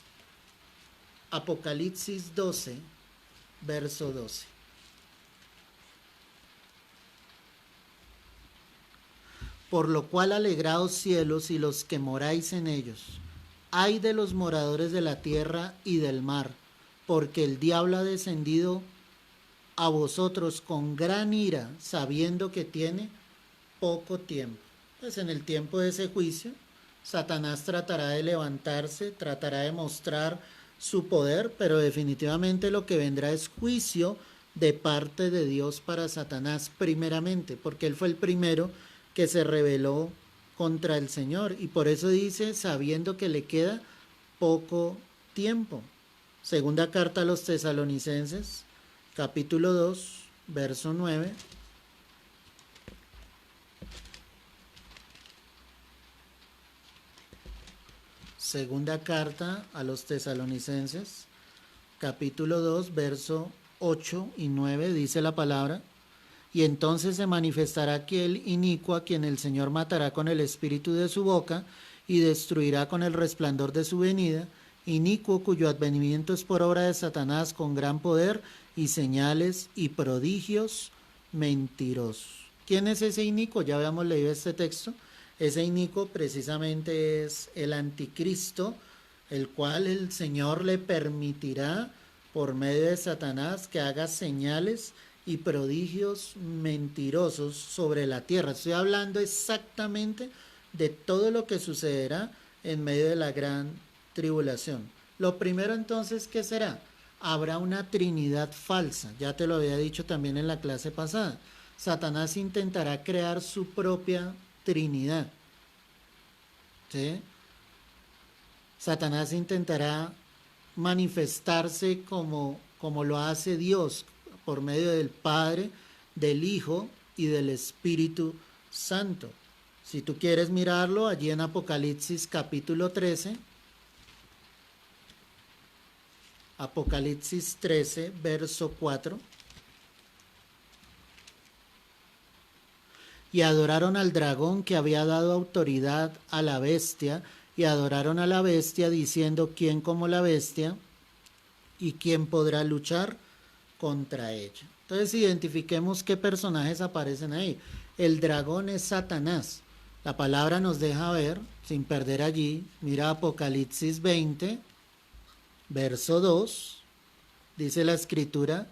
Apocalipsis 12, verso 12. Por lo cual alegraos cielos y los que moráis en ellos. Ay de los moradores de la tierra y del mar, porque el diablo ha descendido a vosotros con gran ira, sabiendo que tiene poco tiempo. Pues en el tiempo de ese juicio, Satanás tratará de levantarse, tratará de mostrar su poder, pero definitivamente lo que vendrá es juicio de parte de Dios para Satanás primeramente, porque él fue el primero que se rebeló contra el Señor, y por eso dice, sabiendo que le queda poco tiempo. Segunda carta a los Tesalonicenses, capítulo 2, verso 9. Segunda carta a los Tesalonicenses, capítulo 2, verso 8 y 9, dice la palabra: y entonces se manifestará aquel inicuo a quien el Señor matará con el espíritu de su boca y destruirá con el resplandor de su venida, inicuo cuyo advenimiento es por obra de Satanás con gran poder y señales y prodigios mentirosos. ¿Quién es ese inicuo? Ya habíamos leído este texto. Ese inicuo precisamente es el anticristo, el cual el Señor le permitirá por medio de Satanás que haga señales y prodigios mentirosos sobre la tierra. Estoy hablando exactamente de todo lo que sucederá en medio de la gran tribulación. Lo primero entonces, ¿qué será? Habrá una trinidad falsa. Ya te lo había dicho también en la clase pasada. Satanás intentará crear su propia trinidad. ¿Sí? Satanás intentará manifestarse como lo hace Dios, por medio del Padre, del Hijo y del Espíritu Santo. Si tú quieres mirarlo, allí en Apocalipsis capítulo 13, Apocalipsis 13, verso 4. Y adoraron al dragón que había dado autoridad a la bestia, y adoraron a la bestia diciendo: ¿quién como la bestia? ¿Y quién podrá luchar contra ella? Entonces identifiquemos qué personajes aparecen ahí. El dragón es Satanás. La palabra nos deja ver, sin perder allí, mira Apocalipsis 20, verso 2, dice la escritura: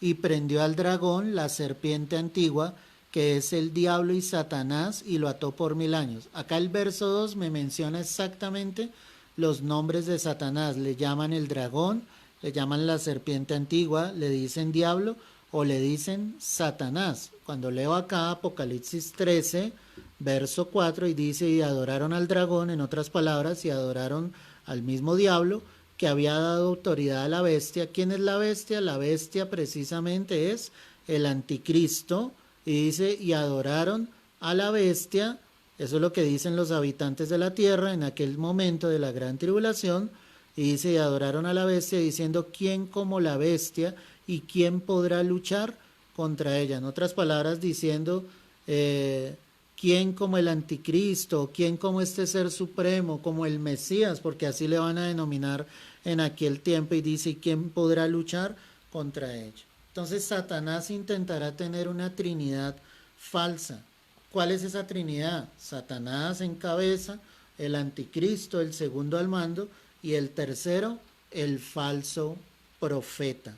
y prendió al dragón, la serpiente antigua, que es el diablo y Satanás, y lo ató por 1000 años. Acá el verso 2 me menciona exactamente los nombres de Satanás. Le llaman el dragón, le llaman la serpiente antigua, le dicen diablo o le dicen Satanás. Cuando leo acá Apocalipsis 13, verso 4, y dice: y adoraron al dragón, en otras palabras, y adoraron al mismo diablo que había dado autoridad a la bestia. ¿Quién es la bestia? La bestia precisamente es el anticristo. Y dice: y adoraron a la bestia. Eso es lo que dicen los habitantes de la tierra en aquel momento de la gran tribulación. Y dice: y adoraron a la bestia, diciendo: ¿quién como la bestia? ¿Y quién podrá luchar contra ella? En otras palabras, diciendo: ¿quién como el anticristo? ¿Quién como este ser supremo? Como el Mesías, porque así le van a denominar en aquel tiempo. Y dice: ¿quién podrá luchar contra ella? Entonces Satanás intentará tener una trinidad falsa. ¿Cuál es esa trinidad? Satanás en cabeza, el anticristo, el segundo al mando, y el tercero, el falso profeta.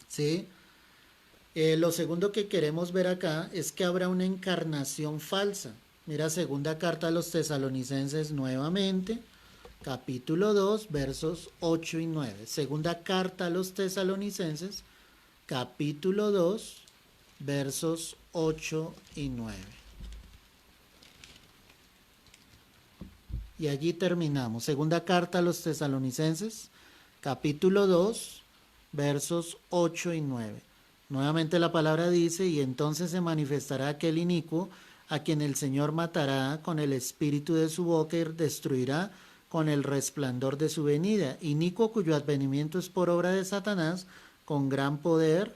¿Sí? Lo segundo que queremos ver acá es que habrá una encarnación falsa. Mira, segunda carta a los tesalonicenses nuevamente, capítulo 2 versos 8 y 9. Segunda carta a los tesalonicenses, capítulo 2 versos 8 y 9. Y allí terminamos. Segunda carta a los tesalonicenses, capítulo 2 versos 8 y 9. Nuevamente la palabra dice, y entonces se manifestará aquel inicuo a quien el Señor matará con el espíritu de su boca y destruirá con el resplandor de su venida. Inicuo cuyo advenimiento es por obra de Satanás, con gran poder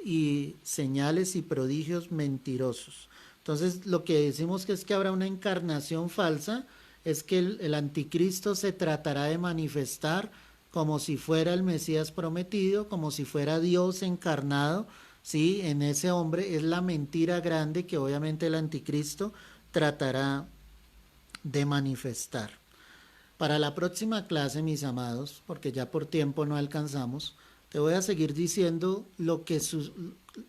y señales y prodigios mentirosos. Entonces lo que decimos que es que habrá una encarnación falsa, es que el anticristo se tratará de manifestar como si fuera el Mesías prometido, como si fuera Dios encarnado, ¿sí? En ese hombre es la mentira grande que obviamente el anticristo tratará de manifestar. Para la próxima clase, mis amados, porque ya por tiempo no alcanzamos, te voy a seguir diciendo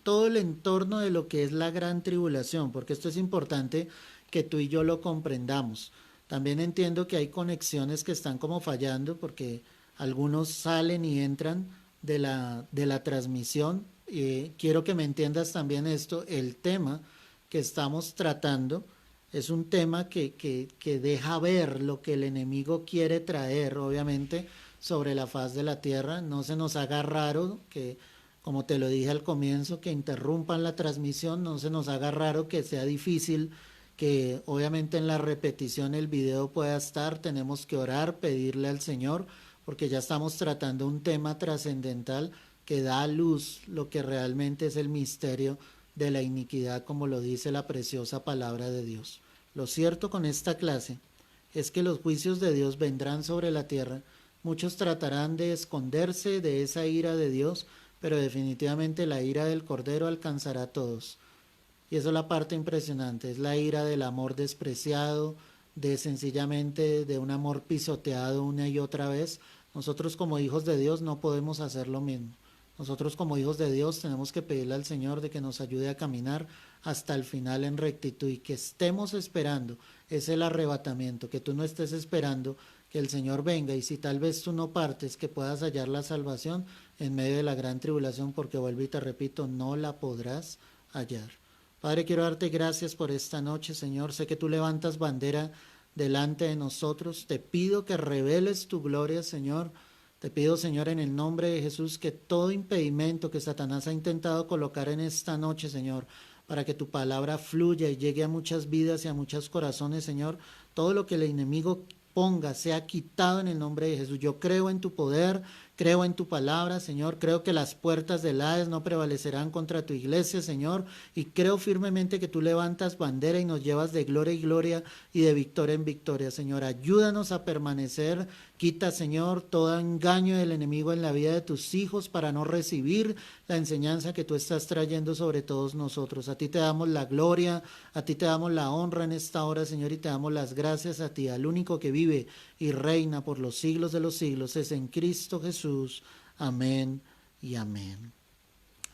todo el entorno de lo que es la gran tribulación, porque esto es importante que tú y yo lo comprendamos. También entiendo que hay conexiones que están como fallando, porque algunos salen y entran de la transmisión. Quiero que me entiendas también esto, el tema que estamos tratando es un tema que deja ver lo que el enemigo quiere traer, obviamente, sobre la faz de la tierra. No se nos haga raro que, como te lo dije al comienzo, que interrumpan la transmisión, no se nos haga raro que sea difícil, que obviamente en la repetición el video pueda estar. Tenemos que orar, pedirle al Señor, porque ya estamos tratando un tema trascendental que da a luz lo que realmente es el misterio de la iniquidad, como lo dice la preciosa palabra de Dios. Lo cierto con esta clase es que los juicios de Dios vendrán sobre la tierra. Muchos tratarán de esconderse de esa ira de Dios, pero definitivamente la ira del Cordero alcanzará a todos. Y eso es la parte impresionante, es la ira del amor despreciado, de sencillamente de un amor pisoteado una y otra vez. Nosotros como hijos de Dios no podemos hacer lo mismo. Nosotros como hijos de Dios tenemos que pedirle al Señor de que nos ayude a caminar hasta el final en rectitud y que estemos esperando, es el arrebatamiento, que tú no estés esperando que el Señor venga y si tal vez tú no partes, que puedas hallar la salvación en medio de la gran tribulación, porque vuelvo y te repito, no la podrás hallar. Padre, quiero darte gracias por esta noche, Señor. Sé que tú levantas bandera delante de nosotros. Te pido que reveles tu gloria, Señor. Te pido, Señor, en el nombre de Jesús, que todo impedimento que Satanás ha intentado colocar en esta noche, Señor, para que tu palabra fluya y llegue a muchas vidas y a muchos corazones, Señor, todo lo que el enemigo ponga sea quitado en el nombre de Jesús. Yo creo en tu poder, creo en tu palabra, Señor, creo que las puertas del Hades no prevalecerán contra tu iglesia, Señor, y creo firmemente que tú levantas bandera y nos llevas de gloria y gloria y de victoria en victoria, Señor. Ayúdanos a permanecer. Quita, Señor, todo engaño del enemigo en la vida de tus hijos para no recibir la enseñanza que tú estás trayendo sobre todos nosotros. A ti te damos la gloria, a ti te damos la honra en esta hora, Señor, y te damos las gracias a ti, al único que vive y reina por los siglos de los siglos, es en Cristo Jesús. Amén y amén.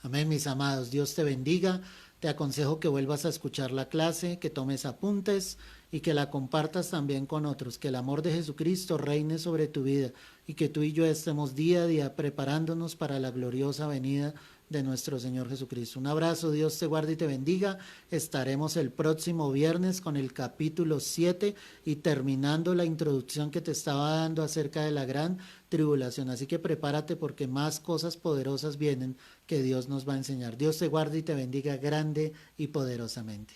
Amén, mis amados. Dios te bendiga. Te aconsejo que vuelvas a escuchar la clase, que tomes apuntes y que la compartas también con otros. Que el amor de Jesucristo reine sobre tu vida y que tú y yo estemos día a día preparándonos para la gloriosa venida de nuestro Señor Jesucristo. Un abrazo, Dios te guarde y te bendiga. Estaremos el próximo viernes con el capítulo 7 y terminando la introducción que te estaba dando acerca de la gran tribulación. Así que prepárate porque más cosas poderosas vienen que Dios nos va a enseñar. Dios te guarde y te bendiga grande y poderosamente.